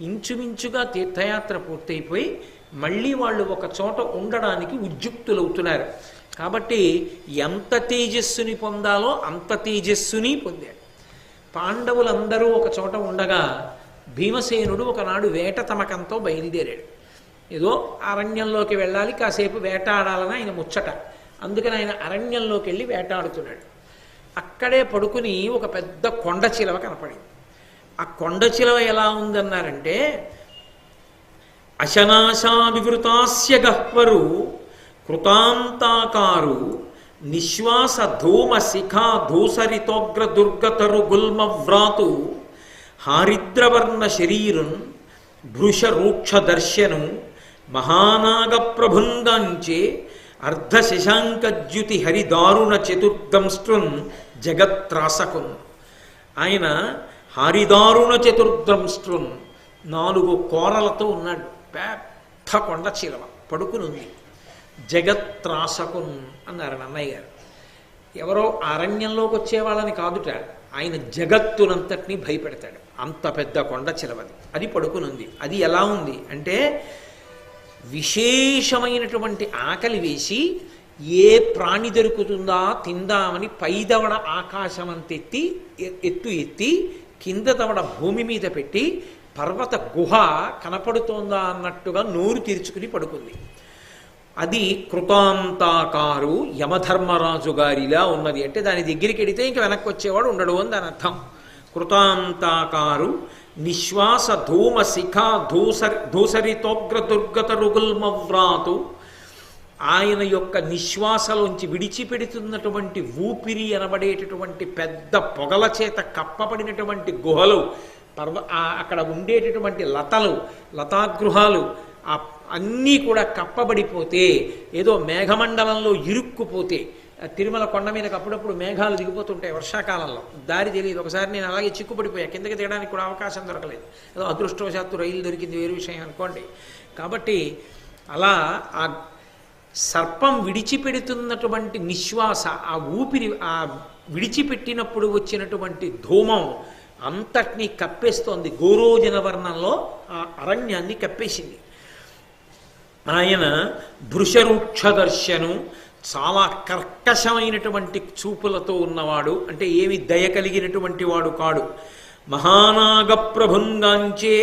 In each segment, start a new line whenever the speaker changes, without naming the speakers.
ఇంచుమించుగా తీర్థయాత్ర పూర్తయిపోయి మళ్ళీ వాళ్ళు ఒక చోట ఉండడానికి ఉద్యుక్తులవుతున్నారు. కాబట్టి ఎంత తేజస్సుని పొందాలో అంత తేజస్సుని పొందాడు. పాండవులందరూ ఒక చోట ఉండగా భీమసేనుడు ఒకనాడు వేట తమకంతో బయలుదేరాడు. ఏదో అరణ్యంలోకి వెళ్ళాలి, కాసేపు వేటాడాలని ఆయన ముచ్చట. అందుకని ఆయన అరణ్యంలోకి వెళ్ళి వేటాడుతున్నాడు. అక్కడే పడుకుని ఒక పెద్ద కొండ చిలవ కనపడింది. ఆ కొండ చిలవ ఎలా ఉందన్నారంటే, అశనాశా వివృతాస్య గహ్వరు కృతాంతాకారు నిశ్వాస ధూమ శిఖా ధూసరితోగ్ర దుర్గతరు గుల్మ వ్రాతు హారిద్రవర్ణ శరీరున్ భృష రూక్ష దర్శను మహానాగ ప్రభుంగాంచే అర్ధ శశాంకద్యుతి హరిదారుణ చతుర్దంష్ట్రున్ జగత్రాసకున్. ఆయన హరిదారుణ చతుర్దంష్ట్రున్ 4 కోరలతో ఉన్నాడు. పెద్ద కొండ చిలవ పడుకుని ఉంది. జగత్రాసకున్ అన్నారు నన్నయ్య గారు. ఎవరో అరణ్యంలోకి వచ్చేవాళ్ళని కాదుట, ఆయన జగత్తునంతటినీ భయపెడతాడు. అంత పెద్ద కొండ చిలవది. అది పడుకునుంది. అది ఎలా ఉంది అంటే, విశేషమైనటువంటి ఆకలి వేసి ఏ ప్రాణి దొరుకుతుందా తిందామని పైదవడ ఆకాశమంతెత్తి ఎత్తి కింద దవడ భూమి మీద పెట్టి పర్వత గుహ కనపడుతోందా అన్నట్టుగా నోరు తెరుచుకుని పడుకుంది. అది కృతాంతాకారు యమధర్మరాజు గారిలా ఉన్నది. అంటే దాని దగ్గరికి వెడితే ఇంక వెనక్కి వచ్చేవాడు ఉండడు అని దాని అర్థం. కృతాంతాకారు నిశ్వాస ధూమ శిఖా ధూసరితోగ్ర దుర్గత రుగుల్మవ్రాతు. ఆయన యొక్క నిశ్వాసలోంచి విడిచిపెడుతున్నటువంటి ఊపిరి అనబడేటటువంటి పెద్ద పొగల చేత కప్పబడినటువంటి గుహలు, అక్కడ ఉండేటటువంటి లతలు, లతాగృహాలు అన్నీ కూడా కప్పబడిపోతే, ఏదో మేఘమండలంలో ఇరుక్కుపోతే, తిరుమల కొండ మీదకి అప్పుడప్పుడు మేఘాలు దిగిపోతుంటాయి వర్షాకాలంలో, దారి తెలియదు. ఒకసారి నేను అలాగే చిక్కుపడిపోయా, కిందకి దిగడానికి కూడా అవకాశం దొరకలేదు. ఏదో అదృష్టవశాత్తు రైలు దొరికింది, వేరు విషయం అనుకోండి. కాబట్టి అలా ఆ సర్పం విడిచిపెడుతున్నటువంటి నిశ్వాస, ఆ ఊపిరి, ఆ విడిచిపెట్టినప్పుడు వచ్చినటువంటి ధూమం అంతటినీ కప్పేస్తోంది. గోరోజన వర్ణంలో ఆ అరణ్యాన్ని కప్పేసింది. ఆయన భృషరూక్ష దర్శను, చాలా కర్కశమైనటువంటి చూపులతో ఉన్నవాడు, అంటే ఏమి దయ కలిగినటువంటి వాడు కాడు. మహానాగ ప్రభుంగాంచే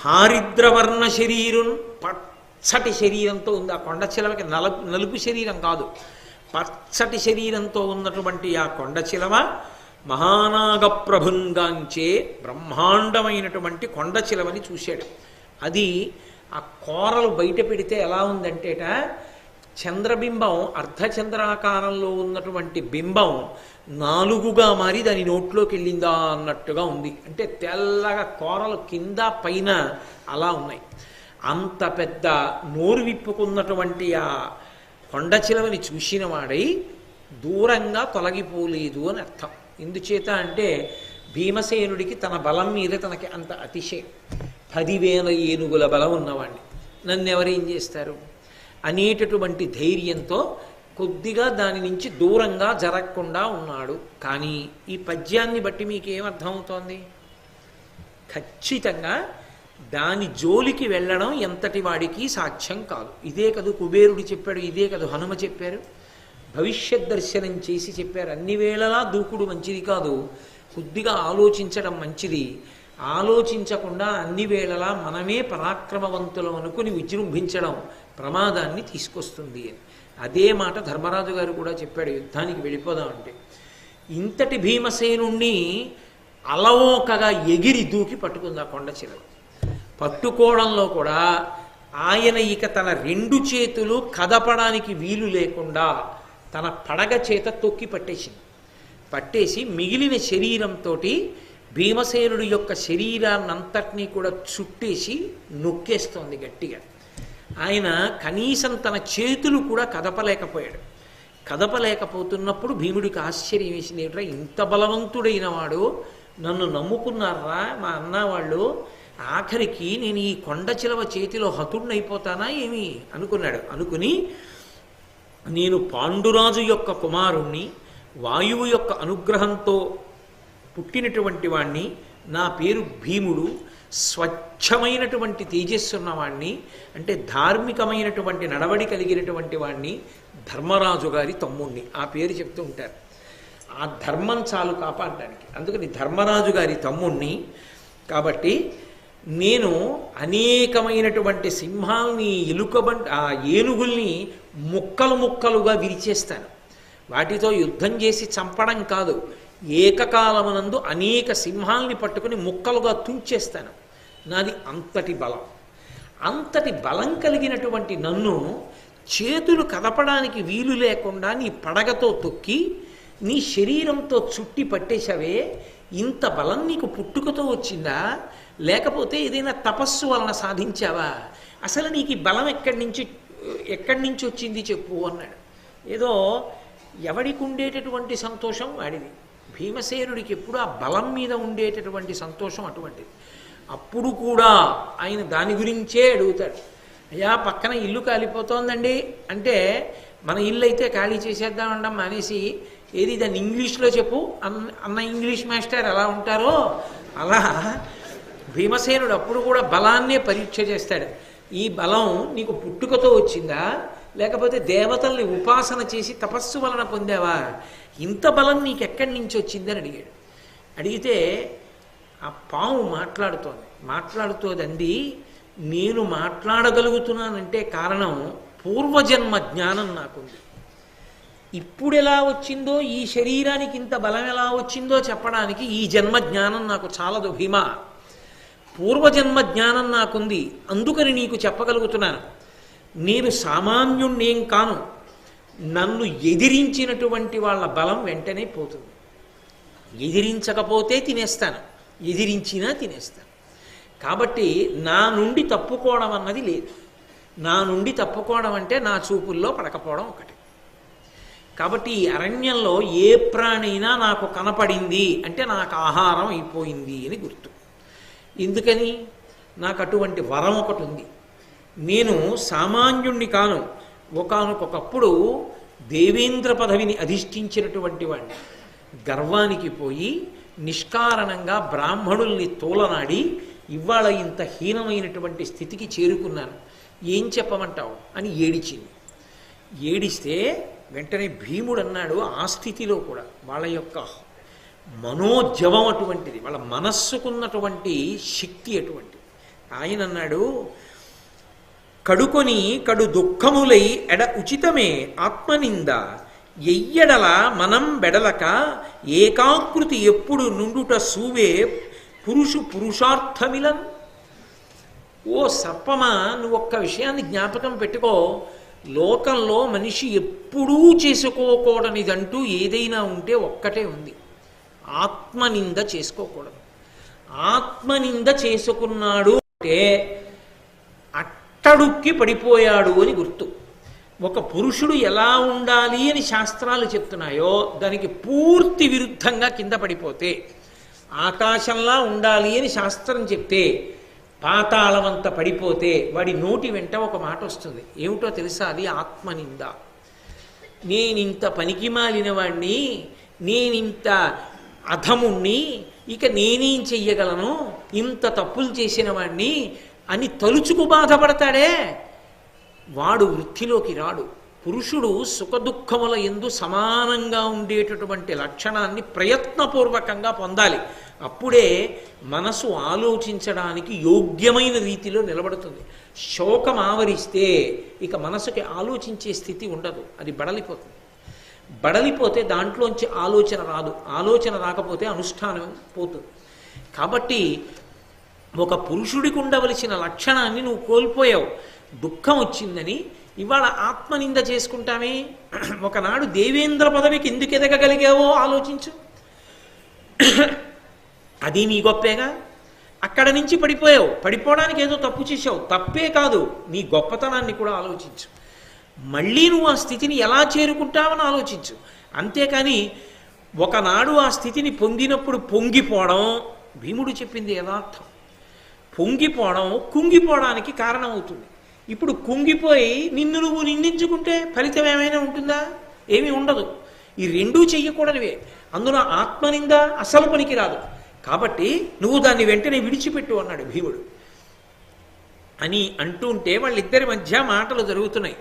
హారిద్రవర్ణ శరీరున్, పచ్చటి శరీరంతో ఉంది. ఆ కొండ చిలవకి నలుపు శరీరం కాదు, పచ్చటి శరీరంతో ఉన్నటువంటి ఆ కొండ చిలవ మహానాగ ప్రభుంగాంచే బ్రహ్మాండమైనటువంటి కొండ చిలవని చూశాడు. అది ఆ కోరలు బయట పెడితే ఎలా ఉందంటేట, చంద్రబింబం అర్ధచంద్రాకారంలో ఉన్నటువంటి బింబం 4గా మారి దాని నోట్లోకి వెళ్ళిందా అన్నట్టుగా ఉంది. అంటే తెల్లగా కోరలు కింద పైన అలా ఉన్నాయి. అంత పెద్ద నోరు విప్పుకున్నటువంటి ఆ కొండ చిలవని చూసిన వాడై దూరంగా తొలగిపోలేదు అని అర్థం. ఎందుచేత అంటే భీమసేనుడికి తన బలం మీద తనకి అంత అతిశయం. 10,000 ఏనుగుల బలం ఉన్నవాడిని నన్నెవరేం చేస్తారు అనేటటువంటి ధైర్యంతో కొద్దిగా దాని నుంచి దూరంగా జరగకుండా ఉన్నాడు. కానీ ఈ పద్యాన్ని బట్టి మీకేమర్థమవుతోంది? ఖచ్చితంగా దాని జోలికి వెళ్ళడం ఎంతటి వాడికి సాధ్యం కాదు. ఇదే కదు కుబేరుడు చెప్పాడు, ఇదే కదు హనుమ చెప్పారు, భవిష్యత్ దర్శనం చేసి చెప్పారు. అన్ని వేళలా దూకుడు మంచిది కాదు, కొద్దిగా ఆలోచించడం మంచిది. ఆలోచించకుండా అన్ని వేళలా మనమే పరాక్రమవంతులం అనుకుని విజృంభించడం ప్రమాదాన్ని తీసుకొస్తుంది అని. అదే మాట ధర్మరాజు గారు కూడా చెప్పాడు, యుద్ధానికి వెళ్ళిపోదామంటే. ఇంతటి భీమసేనుణ్ణి అలవోకగా ఎగిరి దూకి పట్టుకుంది ఆ కొండ చిలవ. పట్టుకోవడంలో కూడా ఆయన ఇక తన 2 చేతులు కదపడానికి వీలు లేకుండా తన పడగ చేత తొక్కి పట్టేసి మిగిలిన శరీరంతో భీమసేనుడి యొక్క శరీరాన్నంతటినీ కూడా చుట్టేసి నొక్కేస్తోంది గట్టిగా. ఆయన కనీసం తన చేతులు కూడా కదపలేకపోయాడు. కదపలేకపోతున్నప్పుడు భీముడికి ఆశ్చర్యం వేసింది, ఏమిట్రా ఇంత బలవంతుడైన వాడు నన్ను నమ్ముకున్నారా మా అన్న వాళ్ళు, ఆఖరికి నేను ఈ కొండ చిలవ చేతిలో హతుడినైపోతానా ఏమి అనుకున్నాడు. అనుకుని నేను పాండురాజు యొక్క కుమారుణ్ణి, వాయువు యొక్క అనుగ్రహంతో పుట్టినటువంటి వాణ్ణి, నా పేరు భీముడు, స్వచ్ఛమైనటువంటి తేజస్సు ఉన్నవాణ్ణి, అంటే ధార్మికమైనటువంటి నడవడి కలిగినటువంటి వాణ్ణి, ధర్మరాజు గారి తమ్ముణ్ణి. ఆ పేరు చెప్తూ ఉంటారు. ఆ ధర్మం చాలు కాపాడడానికి. అందుకని ధర్మరాజు గారి తమ్ముణ్ణి. కాబట్టి నేను అనేకమైనటువంటి సింహాల్ని, ఆ ఏనుగుల్ని ముక్కలు ముక్కలుగా విరిచేస్తాను. వాటితో యుద్ధం చేసి చంపడం కాదు, ఏకకాలమునందు అనేక సింహాల్ని పట్టుకుని ముక్కలుగా తుంచేస్తాను. నాది అంతటి బలం. అంతటి బలం కలిగినటువంటి నన్ను చేతులు కదపడానికి వీలు లేకుండా నీ పడగతో తొక్కి నీ శరీరంతో చుట్టి పట్టేశావే, ఇంత బలం నీకు పుట్టుకతో వచ్చిందా, లేకపోతే ఏదైనా తపస్సు వలన సాధించావా? అసలు నీకు ఈ బలం ఎక్కడి నుంచి వచ్చింది చెప్పు అన్నాడు. ఏదో ఎవడికి ఉండేటటువంటి సంతోషం వాడిది. భీమసేనుడికి ఎప్పుడు ఆ బలం మీద ఉండేటటువంటి సంతోషం అటువంటిది. అప్పుడు కూడా ఆయన దాని గురించే అడుగుతాడు. అయ్యా, పక్కన ఇల్లు కాలిపోతోందండి అంటే, మన ఇల్లు అయితే ఖాళీ చేసేద్దామండం మానేసి, ఏది దాన్ని ఇంగ్లీష్లో చెప్పు అన్న ఇంగ్లీష్ మాస్టర్ ఎలా ఉంటారో అలా భీమసేనుడు అప్పుడు కూడా బలాన్నే పరీక్ష చేస్తాడు. ఈ బలం నీకు పుట్టుకతో వచ్చిందా, లేకపోతే దేవతల్ని ఉపాసన చేసి తపస్సు వలన పొందావా? ఇంత బలం నీకు ఎక్కడి నుంచి వచ్చిందని అడిగాడు. అడిగితే ఆ పాము మాట్లాడుతోంది, నేను మాట్లాడగలుగుతున్నానంటే కారణం పూర్వజన్మ జ్ఞానం నాకుంది. ఇప్పుడు ఎలా వచ్చిందో, ఈ శరీరానికి ఇంత బలం ఎలా వచ్చిందో చెప్పడానికి ఈ జన్మ జ్ఞానం నాకు చాలదు భీమా. పూర్వజన్మ జ్ఞానం నాకుంది, అందుకని నీకు చెప్పగలుగుతున్నాను. నేను సామాన్యుణ్ణేం కాను. నన్ను ఎదిరించినటువంటి వాళ్ళ బలం వెంటనే పోతుంది. ఎదిరించకపోతే తినేస్తాను, ఎదిరించినా తినేస్తాను. కాబట్టి నా నుండి తప్పుకోవడం అన్నది లేదు. నా నుండి తప్పుకోవడం అంటే నా చూపుల్లో పడకపోవడం ఒకటి. కాబట్టి ఈ అరణ్యంలో ఏ ప్రాణైనా నాకు కనపడింది అంటే నాకు ఆహారం అయిపోయింది అని గుర్తు. ఎందుకని? నాకు అటువంటి వరం ఒకటి ఉంది. నేను సామాన్యుణ్ణి కాను. ఒకానొకప్పుడు దేవేంద్ర పదవిని అధిష్ఠించినటువంటి వాడిని. గర్వానికి పోయి నిష్కారణంగా బ్రాహ్మణుల్ని తోలనాడి ఇవాళ ఇంత హీనమైనటువంటి స్థితికి చేరుకున్నాను, ఏం చెప్పమంటావు అని ఏడిచింది. ఏడిస్తే వెంటనే భీముడు అన్నాడు, ఆ స్థితిలో కూడా వాళ్ళ యొక్క మనోజవం అటువంటిది, వాళ్ళ మనస్సుకున్నటువంటి శక్తి అటువంటిది. ఆయన అన్నాడు, కడుకొని కడు దుఃఖములై ఎడ ఉచితమే ఆత్మనింద ఎయ్యడల మనం బెడలక ఏకాకృతి ఎప్పుడు నుండుట సూవే పురుషార్థమిలన్. ఓ సర్పమా, నువ్వు ఒక్క విషయాన్ని జ్ఞాపకం పెట్టుకో. లోకంలో మనిషి ఎప్పుడూ చేసుకోకూడనిదంటూ ఏదైనా ఉంటే ఒక్కటే ఉంది, ఆత్మనింద చేసుకోకూడదు. ఆత్మనింద చేసుకున్నాడు అంటే అట్టడుక్కి పడిపోయాడు అని గుర్తు. ఒక పురుషుడు ఎలా ఉండాలి అని శాస్త్రాలు చెప్తున్నాయో దానికి పూర్తి విరుద్ధంగా కింద పడిపోతే, ఆకాశంలా ఉండాలి అని శాస్త్రం చెప్తే పాతాళమంత పడిపోతే వాడి నోటి వెంట ఒక మాట వస్తుంది. ఏమిటో తెలుసా? అది ఆత్మనింద. నేనింత పనికిమాలిన వాణ్ణి, నేనింత అధముణ్ణి, ఇక నేనేం చెయ్యగలను, ఇంత తప్పులు చేసిన వాణ్ణి అని తలుచుకు బాధపడతాడే, వాడు వృత్తిలోకి రాడు. పురుషుడు సుఖదుఖముల యందు సమానంగా ఉండేటటువంటి లక్షణాన్ని ప్రయత్నపూర్వకంగా పొందాలి. అప్పుడే మనసు ఆలోచించడానికి యోగ్యమైన రీతిలో నిలబడుతుంది. శోకం ఆవరిస్తే ఇక మనసుకి ఆలోచించే స్థితి ఉండదు, అది బడలిపోతుంది. బడలిపోతే దాంట్లోంచి ఆలోచన రాదు, ఆలోచన రాకపోతే అనుష్ఠానం పోతుంది. కాబట్టి ఒక పురుషుడికి ఉండవలసిన లక్షణాన్ని నువ్వు కోల్పోయావు. దుఃఖం వచ్చిందని ఇవాళ ఆత్మనింద చేసుకుంటామే. ఒకనాడు దేవేంద్ర పదవికి ఎందుకు ఎదగగలిగావో ఆలోచించు. అది నీ గొప్పేగా. అక్కడ నుంచి పడిపోయావు, పడిపోవడానికి ఏదో తప్పు చేసావు, తప్పే కాదు, నీ గొప్పతనాన్ని కూడా ఆలోచించు. మళ్ళీ నువ్వు ఆ స్థితిని ఎలా చేరుకుంటావని ఆలోచించు. అంతేకాని ఒకనాడు ఆ స్థితిని పొందినప్పుడు పొంగిపోవడం, భీముడు చెప్పింది యథార్థం. పొంగిపోవడం కుంగిపోవడానికి కారణమవుతుంది. ఇప్పుడు కుంగిపోయి నిన్ను నువ్వు నిందించుకుంటే ఫలితం ఏమైనా ఉంటుందా? ఏమీ ఉండదు. ఈ రెండూ చెయ్యకూడనివే. అందులో ఆత్మనింద అసలు పనికి రాదు. కాబట్టి నువ్వు దాన్ని వెంటనే విడిచిపెట్టు అన్నాడు భీముడు. అని అంటుంటే వాళ్ళిద్దరి మధ్య మాటలు జరుగుతున్నాయి.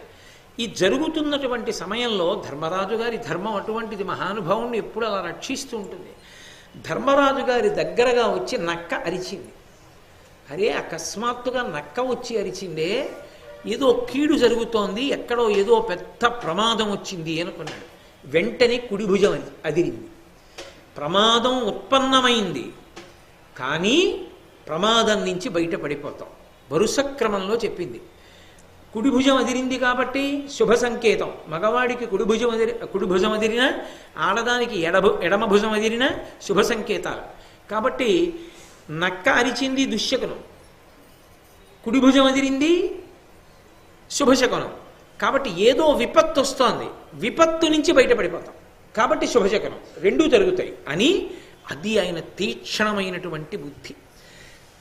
ఈ జరుగుతున్నటువంటి సమయంలో ధర్మరాజు గారి ధర్మం అటువంటిది, మహానుభావుణ్ణి ఎప్పుడు అలా రక్షిస్తూ ఉంటుంది. ధర్మరాజు గారి దగ్గరగా వచ్చి నక్క అరిచింది. అరే, అకస్మాత్తుగా నక్క వచ్చి అరిచిందే, ఏదో కీడు జరుగుతోంది, ఎక్కడో ఏదో పెద్ద ప్రమాదం వచ్చింది అనుకున్నాడు. వెంటనే కుడి భుజం అదిరింది. ప్రమాదం ఉత్పన్నమైంది, కానీ ప్రమాదం నుంచి బయటపడిపోతాం. వరుస క్రమంలో చెప్పింది. కుడి భుజం అదిరింది కాబట్టి శుభ సంకేతం. మగవాడికి కుడి భుజం అదిరినా, ఆడదానికి ఎడమ భుజం అదిరినా శుభ సంకేతాలు. కాబట్టి నక్క అరిచింది దుశ్శకునం, కుడి భుజం అదిరింది శుభశకునం. కాబట్టి ఏదో విపత్తు వస్తోంది, విపత్తు నుంచి బయటపడిపోతాం, కాబట్టి శుభశకునం రెండూ జరుగుతాయి అని. అది ఆయన తీక్షణమైనటువంటి బుద్ధి.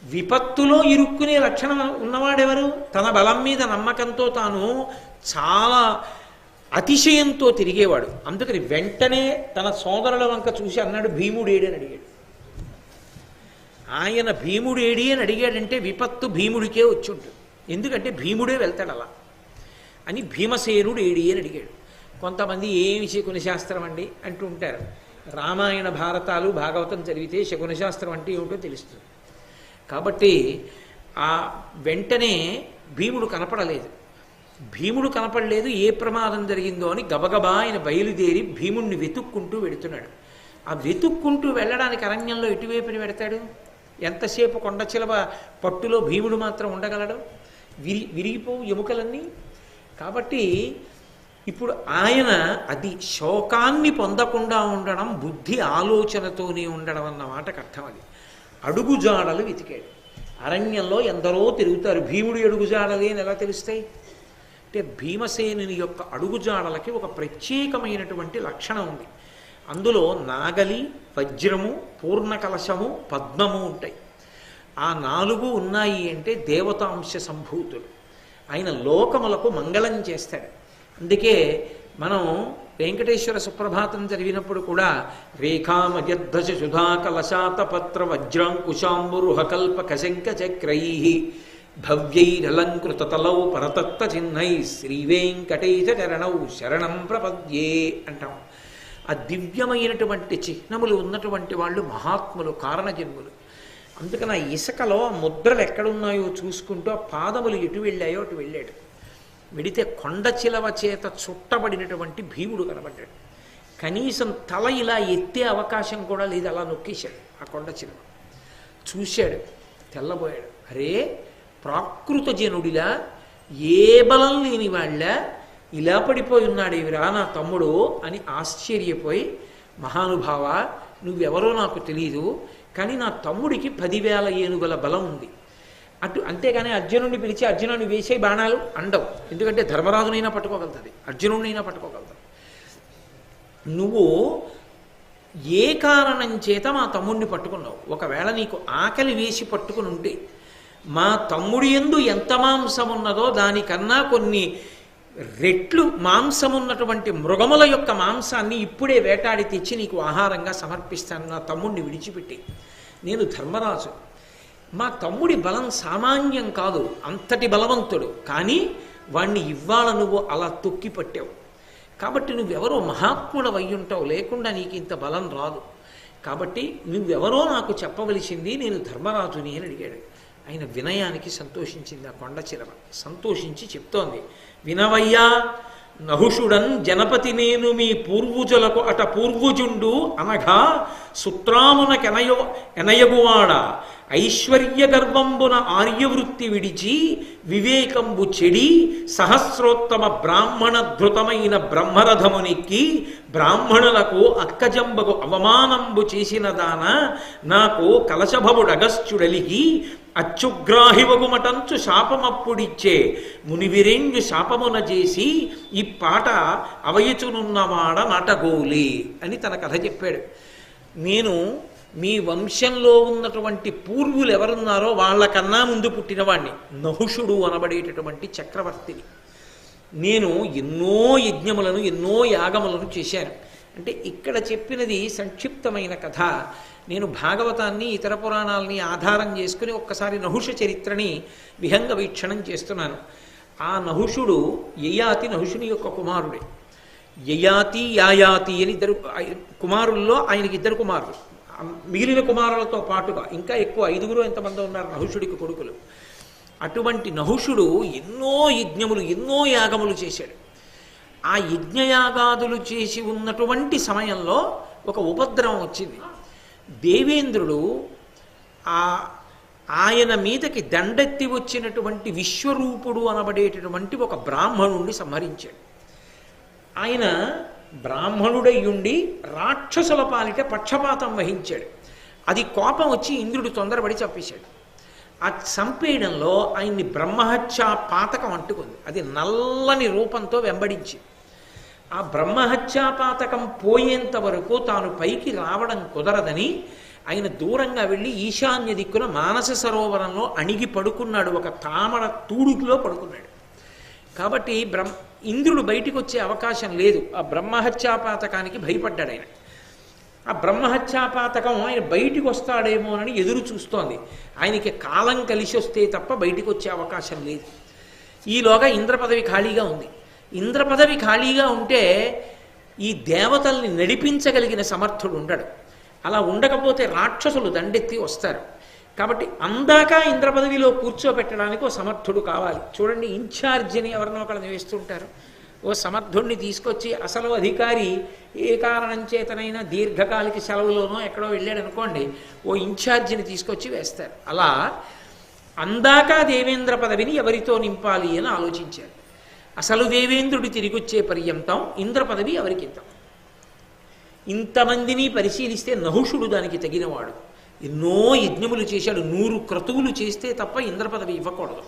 విపత్తులో ఇరుక్కునే లక్షణం ఉన్నవాడెవరు? తన బలం మీద నమ్మకంతో తాను చాలా అతిశయంతో తిరిగేవాడు. అందుకని వెంటనే తన సోదరుల వంక చూసి అన్నాడు, భీముడేడి అని అడిగాడు. ఆయన భీముడేడి అని అడిగాడంటే విపత్తు భీముడికే వచ్చి ఉంటుంది, ఎందుకంటే భీముడే వెళ్తాడు అలా అని. భీమసేనుడు ఏడి అని అడిగాడు. కొంతమంది ఏమి శకున శాస్త్రం అండి అంటూ ఉంటారు. రామాయణ భారతాలు భాగవతం చదివితే శకున శాస్త్రం అంటే ఏమిటో తెలుస్తుంది. కాబట్టి ఆ వెంటనే భీముడు కనపడలేదు. భీముడు కనపడలేదు, ఏ ప్రమాదం జరిగిందో అని గబగబా ఆయన బయలుదేరి భీముణ్ణి వెతుక్కుంటూ వెడుతున్నాడు. ఆ వెతుక్కుంటూ వెళ్ళడానికి అరణ్యంలో ఎటువైపుని పెడతాడు? ఎంతసేపు కొండ చిలవ పట్టులో భీముడు మాత్రం ఉండగలడు? విరిగిపోవు ఎముకలన్నీ. కాబట్టి ఇప్పుడు ఆయన అది శోకాన్ని పొందకుండా ఉండడం, బుద్ధి ఆలోచనతోనే ఉండడం అన్న మాటకు అర్థం అది. అడుగుజాడలు వెతికాడు. అరణ్యంలో ఎందరో తిరుగుతారు, భీముడి అడుగుజాడలే అని ఎలా తెలుస్తాయి అంటే భీమసేనుని యొక్క అడుగుజాడలకి ఒక ప్రత్యేకమైనటువంటి లక్షణం ఉంది. అందులో నాగలి, వజ్రము, పూర్ణ కలశము, పద్మము ఉంటాయి. ఆ 4 ఉన్నాయి అంటే దేవతాంశ సంభూతులు. ఆయన లోకములకు మంగళం చేస్తాడు. అందుకే మనం వెంకటేశ్వర సుప్రభాతం చదివినప్పుడు కూడా రేఖామయద్ధశ సుధా కలశాతపత్ర వజ్రాంకుశాంబురుహకల్ప కశంక చక్రై భవ్యైరలంకృత తలౌ పరతత్వ చిహ్నై శ్రీవేంకటేశ చరణౌ శరణం ప్రపద్యే అంటాం. ఆ దివ్యమైనటువంటి చిహ్నములు ఉన్నటువంటి వాళ్ళు మహాత్ములు, కారణజన్ములు. అందుకని ఆ ఇసుకలో ముద్రలు ఎక్కడున్నాయో చూసుకుంటూ ఆ పాదములు ఎటు వెళ్ళాయో అటు వెళ్ళాడు. వెడితే కొండ చిలవ చేత చుట్టబడినటువంటి భీముడు కనబడ్డాడు. కనీసం తల ఇలా ఎత్తే అవకాశం కూడా లేదు, అలా నొక్కేశాడు ఆ కొండ చిలవ. చూశాడు, తెల్లబోయాడు. అరే, ప్రాకృత జనుడిలా ఏ బలం లేని వాళ్ళ ఇలా పడిపోయి ఉన్నాడు ఇవిరా నా తమ్ముడు అని ఆశ్చర్యపోయి, మహానుభావ నువ్వెవరో నాకు తెలియదు, కానీ నా తమ్ముడికి 10,000 ఏనుగుల బలం ఉంది. అంతేగాని అర్జునుడిని పిలిచి అర్జునుడిని వేసే బాణాలు అండవు, ఎందుకంటే ధర్మరాజునైనా పట్టుకోగలుగుతుంది, అర్జునుడినైనా పట్టుకోగలుగుతాడు. నువ్వు ఏ కారణం చేత మా తమ్ముడిని పట్టుకున్నావు? ఒకవేళ నీకు ఆకలి వేసి పట్టుకుని ఉంటే మా తమ్ముడి యందు ఎంత మాంసం ఉన్నదో దానికన్నా కొన్ని రెట్లు మాంసమున్నటువంటి మృగముల యొక్క మాంసాన్ని ఇప్పుడే వేటాడి తెచ్చి నీకు ఆహారంగా సమర్పిస్తాను. నా తమ్ముడిని విడిచిపెట్టి. నేను ధర్మరాజు, మా తమ్ముడి బలం సామాన్యం కాదు, అంతటి బలవంతుడు, కానీ వాణ్ణి ఇవాళ నువ్వు అలా తొక్కి పట్టావు. కాబట్టి నువ్వెవరో మహాత్ముడు అయ్యుంటావు, లేకుండా నీకు ఇంత బలం రాదు. కాబట్టి నువ్వెవరో నాకు చెప్పవలసింది, నేను ధర్మరాజుని అని అడిగాడు. ఆయన వినయానికి సంతోషించింది ఆ కొండ చిలవ. సంతోషించి చెప్తోంది, వినవయ్యా, నహుషుడన్ జనపతి నేను మీ పూర్వుజులకు అట పూర్వుజుండు అనగా సుత్రామునకెనయగువాడ ఐశ్వర్య గర్వంబున ఆర్యవృత్తి విడిచి వివేకంబు చెడి సహస్రోత్తమ బ్రాహ్మణ ధృతమైన బ్రహ్మరథమునికి బ్రాహ్మణులకు అక్కజంబకు అవమానంబు చేసిన దాన నాకు కలశభవుడగస్త్యుడలిగి అచ్చుగ్రాహివగుమటంచు శాపమప్పుడిచ్చే మునివిరేణ్యు శాపమున చేసి ఈ పాట అవయచునున్నవాడ నాటగోలి అని తన కథ చెప్పాడు. నేను మీ వంశంలో ఉన్నటువంటి పూర్వులు ఎవరున్నారో వాళ్ళకన్నా ముందు పుట్టినవాణ్ణి, నహుషుడు అనబడేటటువంటి చక్రవర్తిని. నేను ఎన్నో యజ్ఞములను ఎన్నో యాగములను చేశాను. అంటే ఇక్కడ చెప్పినది సంక్షిప్తమైన కథ. నేను భాగవతాన్ని ఇతర పురాణాలని ఆధారం చేసుకుని ఒక్కసారి నహుష చరిత్రని విహంగ వీక్షణం చేస్తున్నాను. ఆ నహుషుడు యయాతి నహుషుని యొక్క కుమారుడే. యయాతి యాయాతి అని ఇద్దరు కుమారుల్లో ఆయనకి ఇద్దరు కుమారులు. మిగిలిన కుమారులతో పాటుగా ఇంకా ఎక్కువ 5 ఎంతమంది ఉన్నారు నహుషుడికి కొడుకులు. అటువంటి నహుషుడు ఎన్నో యజ్ఞములు ఎన్నో యాగములు చేశాడు. ఆ యజ్ఞయాగాదులు చేసి ఉన్నటువంటి సమయంలో ఒక ఉపద్రవం వచ్చింది. దేవేంద్రుడు ఆయన మీదకి దండెత్తి వచ్చినటువంటి విశ్వరూపుడు అనబడేటటువంటి ఒక బ్రాహ్మణుణ్ణి సంహరించాడు. ఆయన బ్రాహ్మణుడయ్యుండి రాక్షసుల పాలిట పక్షపాతం వహించాడు. అది కోపం వచ్చి ఇంద్రుడు తొందరపడి చంపేశాడు. ఆ చంపేయడంలో ఆయన్ని బ్రహ్మహత్యా పాతకం అంటుకుంది. అది నల్లని రూపంతో వెంబడించి ఆ బ్రహ్మహత్యా పాతకం పోయేంత వరకు తాను పైకి రావడం కుదరదని ఆయన దూరంగా వెళ్ళి ఈశాన్య దిక్కున మానస సరోవరంలో అణిగి పడుకున్నాడు. ఒక తామర తూడులో పడుకున్నాడు. కాబట్టి ఇంద్రుడు బయటికి వచ్చే అవకాశం లేదు. ఆ బ్రహ్మహత్యాపాతకానికి భయపడ్డాడు ఆయన. ఆ బ్రహ్మహత్యాపాతకం ఆయన బయటికి వస్తాడేమోనని ఎదురు చూస్తోంది. ఆయనకి కాలం కలిసి వస్తే తప్ప బయటికి వచ్చే అవకాశం లేదు. ఈలోగా ఇంద్రపదవి ఖాళీగా ఉంది. ఇంద్రపదవి ఖాళీగా ఉంటే ఈ దేవతల్ని నడిపించగలిగిన సమర్థుడు ఉండడు. అలా ఉండకపోతే రాక్షసులు దండెత్తి వస్తారు. కాబట్టి అందాక ఇంద్రపదవిలో కూర్చోబెట్టడానికి ఓ సమర్థుడు కావాలి. చూడండి, ఇన్ఛార్జిని ఎవరినో ఒకళ్ళని వేస్తుంటారు. ఓ సమర్థుడిని తీసుకొచ్చి అసలు అధికారి ఏ కారణం చేతనైనా దీర్ఘకాలిక సెలవులోనో ఎక్కడో వెళ్ళాడు అనుకోండి, ఓ ఇన్ఛార్జిని తీసుకొచ్చి వేస్తారు. అలా అందాక దేవేంద్ర పదవిని ఎవరితో నింపాలి అని ఆలోచించారు. అసలు దేవేంద్రుడి తిరిగొచ్చే పర్యంతం ఇంద్ర పదవి ఎవరికి ఇద్దాం? ఇంతమందిని పరిశీలిస్తే నహుషుడు దానికి తగినవాడు. ఎన్నో యజ్ఞములు చేశాడు. 100 క్రతువులు చేస్తే తప్ప ఇంద్ర పదవి ఇవ్వకూడదు.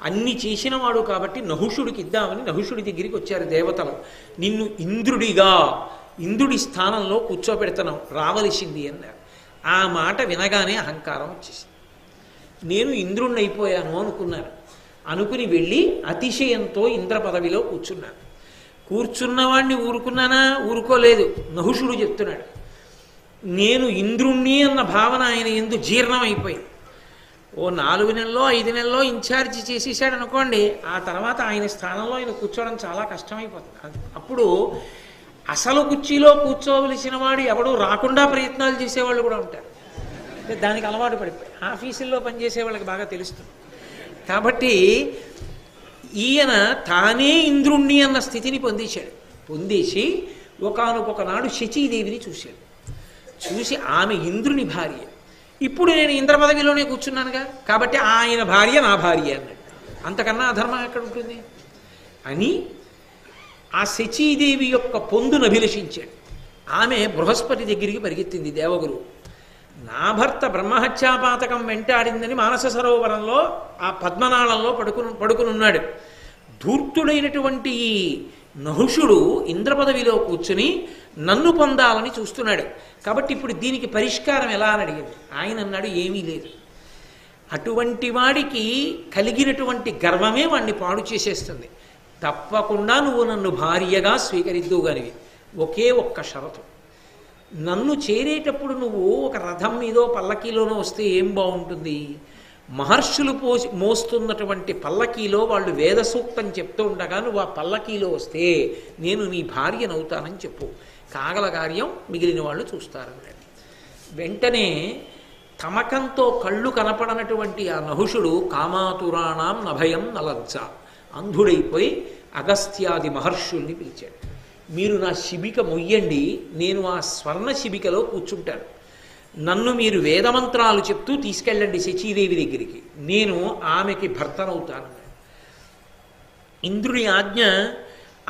అన్ని చేసినవాడు కాబట్టి నహుషుడికి ఇద్దామని నహుషుడి దగ్గరికి వచ్చారు దేవతలు. నిన్ను ఇంద్రుడి స్థానంలో కూర్చోబెడతాను, రావలసింది అన్నారు. ఆ మాట వినగానే అహంకారం వచ్చేసింది. నేను ఇంద్రుణ్ణి అయిపోయాను అనుకున్నారు. అనుకుని వెళ్ళి అతిశయంతో ఇంద్ర పదవిలో కూర్చున్నాను. కూర్చున్నవాడిని ఊరుకున్నానా? ఊరుకోలేదు. నహుషుడు చెప్తున్నాడు, నేను ఇంద్రుణ్ణి అన్న భావన ఆయన ఎందు జీర్ణమైపోయింది. ఓ 4 నెలల్లో 5 నెలల్లో ఇన్ఛార్జి చేసేసాడు అనుకోండి, ఆ తర్వాత ఆయన స్థానంలో ఆయన కూర్చోవడం చాలా కష్టమైపోతుంది. అప్పుడు అసలు కుర్చీలో కూర్చోవలసిన వాడు ఎవడు రాకుండా ప్రయత్నాలు చేసేవాళ్ళు కూడా ఉంటారు. దానికి అలవాటు పడిపోయి ఆఫీసుల్లో పనిచేసే వాళ్ళకి బాగా తెలుస్తుంది. కాబట్టి ఈయన తానే ఇంద్రుణ్ణి అన్న స్థితిని పొందేసి ఒకానొక నాడు శచీదేవిని చూశాడు. చూసి ఆమె ఇంద్రుని భార్య. ఇప్పుడు నేను ఇంద్ర పదవిలోనే కూర్చున్నానుగా, కాబట్టి ఆయన భార్య నా భార్య అన్నాడు. అంతకన్నా అధర్మం ఎక్కడ ఉంటుంది అని ఆ శచీదేవి యొక్క పొందును అభిలషించాడు. ఆమె బృహస్పతి దగ్గరికి పరిగెత్తింది. దేవగురువు, నా భర్త బ్రహ్మహత్యాపాతకం వెంటాడిందని మానస సరోవరంలో ఆ పద్మనాళంలో పడుకునున్నాడు. ధూర్తుడైనటువంటి ఈ నహుషుడు ఇంద్ర పదవిలో కూర్చుని నన్ను పొందాలని చూస్తున్నాడు. కాబట్టి ఇప్పుడు దీనికి పరిష్కారం ఎలా అని అడిగింది. ఆయన అన్నాడు, ఏమీ లేదు. అటువంటి వాడికి కలిగినటువంటి గర్వమే వాడిని పాడు చేసేస్తుంది. తప్పకుండా నువ్వు నన్ను భార్యగా స్వీకరిద్దువుగానివి. ఒకే ఒక్క షరతు, నన్ను చేరేటప్పుడు నువ్వు ఒక రథం మీదో పల్లకీలోనో వస్తే ఏం బాగుంటుంది? మహర్షులు మోస్తున్నటువంటి పల్లకీలో వాళ్ళు వేద సూక్తం చెప్తూ ఉండగా నువ్వు ఆ పల్లకీలో వస్తే నేను నీ భార్యనవుతానని చెప్పు. కాగల కార్యం మిగిలిన వాళ్ళు చూస్తారన్నాడు. వెంటనే తమకంతో కళ్ళు కనపడనటువంటి ఆ నహుషుడు కామాతురాణం నభయం నలజ్జ అంధుడైపోయి అగస్త్యాది మహర్షుల్ని పిలిచాడు. మీరు నా శిబిక మొయ్యండి, నేను ఆ స్వర్ణ శిబికలో కూర్చుంటాను. నన్ను మీరు వేదమంత్రాలు చెప్తూ తీసుకెళ్ళండి శచీదేవి దగ్గరికి, నేను ఆమెకి భర్తనవుతాను. ఇంద్రుని ఆజ్ఞ.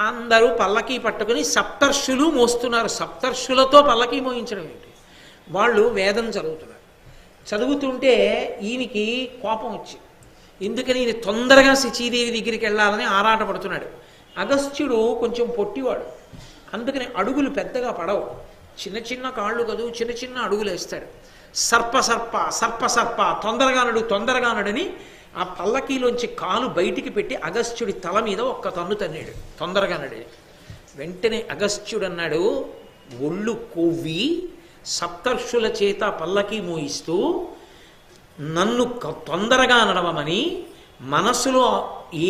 అందరూ పల్లకీ పట్టుకుని సప్తర్షులు మోస్తున్నారు. సప్తర్షులతో పల్లకీ మోయించడం ఏంటి? వాళ్ళు వేదం చదువుతున్నారు. చదువుతుంటే ఈయనకి కోపం వచ్చింది. ఎందుకని ఈయన తొందరగా శచీదేవి దగ్గరికి వెళ్ళాలని ఆరాటపడుతున్నాడు. అగస్త్యుడు కొంచెం పొట్టివాడు, అందుకని అడుగులు పెద్దగా పడవు. చిన్న చిన్న కాళ్ళు కదూ, చిన్న చిన్న అడుగులు వేస్తాడు. సర్ప సర్ప సర్ప సర్ప తొందరగా నడని ఆ పల్లకీలోంచి కాలు బయటికి పెట్టి అగస్త్యుడి తల మీద ఒక్క తన్ను తన్నాడు. తొందరగా నడి. వెంటనే అగస్త్యుడు అన్నాడు, ఒళ్ళు కొవ్వి సప్తర్షుల చేత పల్లకి మోయిస్తూ నన్ను తొందరగా నడవమని మనస్సులో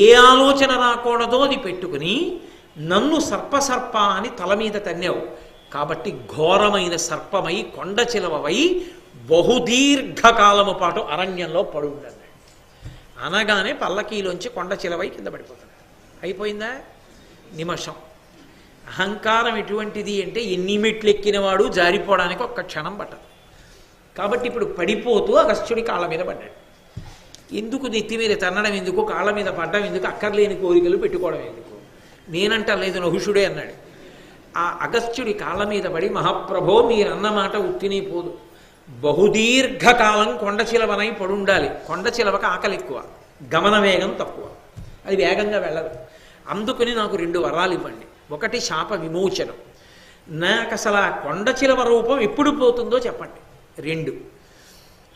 ఏ ఆలోచన రాకూడదో అది పెట్టుకుని నన్ను సర్ప అని తల మీద తన్నావు. కాబట్టి ఘోరమైన సర్పమై కొండ చిలవవై బహుదీర్ఘకాలము పాటు అరణ్యంలో పడుండన్నాడు. అనగానే పల్లకీలోంచి కొండ చిలవై కింద పడిపోతాడు. అయిపోయిందా? నిమిషం. అహంకారం ఎటువంటిది అంటే ఎన్ని మెట్లు ఎక్కినవాడు జారిపోవడానికి ఒక్క క్షణం పట్టదు. కాబట్టి ఇప్పుడు పడిపోతూ అగస్త్యుడి కాళ్ళ మీద పడ్డాడు. ఎందుకు నెత్తి మీద తన్నడం ఎందుకు, కాళ్ళ మీద పడ్డం ఎందుకు, అక్కర్లేని కోరికలు పెట్టుకోవడం ఎందుకు? నేనంట లేదు, నహుషుడే అన్నాడు. ఆ అగస్త్యుడి కాళ్ళ మీద పడి, మహాప్రభో మీరన్న మాట ఉత్తినే పోదు, బహుదీర్ఘకాలం కొండ చిలవనై పడుండాలి. కొండ చిలవక ఆకలి ఎక్కువ, గమన వేగం తక్కువ, అది వేగంగా వెళ్ళదు. అందుకని నాకు 2 వరాలు ఇవ్వండి. ఒకటి శాప విమోచనం, నాకు అసలు ఆ కొండ చిలవ రూపం ఎప్పుడు పోతుందో చెప్పండి. 2,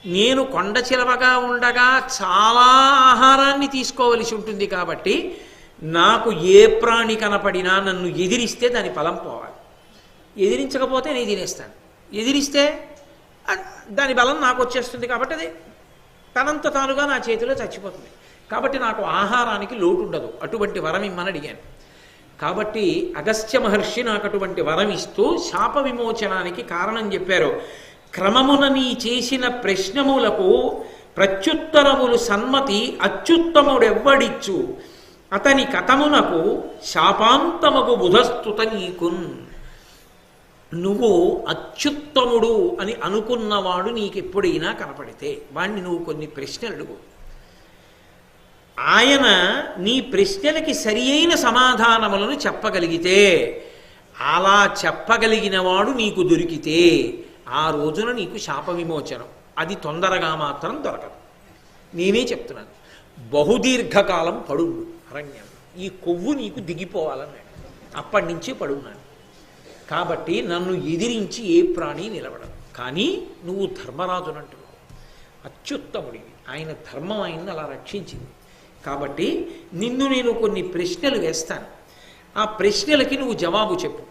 నేను కొండ చిలవగా ఉండగా చాలా ఆహారాన్ని తీసుకోవలసి ఉంటుంది కాబట్టి నాకు ఏ ప్రాణి కనపడినా నన్ను ఎదిరిస్తే దాని ఫలం పోవాలి. ఎదిరించకపోతే నేను తినేస్తాను, ఎదిరిస్తే దాని బలం నాకు వచ్చేస్తుంది. కాబట్టి అది తనంత తానుగా నా చేతిలో చచ్చిపోతుంది. కాబట్టి నాకు ఆహారానికి లోటు ఉండదు. అటువంటి వరం ఇమ్మని అడిగాను. కాబట్టి అగస్త్య మహర్షి నాకు అటువంటి వరం ఇస్తూ శాప విమోచనానికి కారణం చెప్పారు. క్రమమున నీ చేసిన ప్రశ్నములకు ప్రత్యుత్తరములు సన్మతి అత్యుత్తముడెవ్వడిచ్చు, అతని కథమునకు శాపాంతమగు బుధస్తుత నీకున్. నువ్వు అత్యుత్తముడు అని అనుకున్నవాడు నీకెప్పుడైనా కనపడితే వాణ్ణి నువ్వు కొన్ని ప్రశ్నలు అడుగు. ఆయన నీ ప్రశ్నలకి సరి అయిన సమాధానములను చెప్పగలిగితే, అలా చెప్పగలిగిన వాడు నీకు దొరికితే ఆ రోజున నీకు శాప విమోచనం. అది తొందరగా మాత్రం దొరకదు. నేనే చెప్తున్నాను. బహుదీర్ఘకాలం పడుండు అరణ్యం, ఈ కొవ్వు నీకు దిగిపోవాలన్నాడు. అప్పటి నుంచి పడున్నాను. కాబట్టి నన్ను ఎదిరించి ఏ ప్రాణి నిలబడదు. కానీ నువ్వు ధర్మరాజునంటున్నావు, అత్యుత్తముడివి. ఆయన ధర్మం ఆయన్ని అలా రక్షించింది. కాబట్టి నిన్ను నేను కొన్ని ప్రశ్నలు వేస్తాను. ఆ ప్రశ్నలకి నువ్వు జవాబు చెప్పు.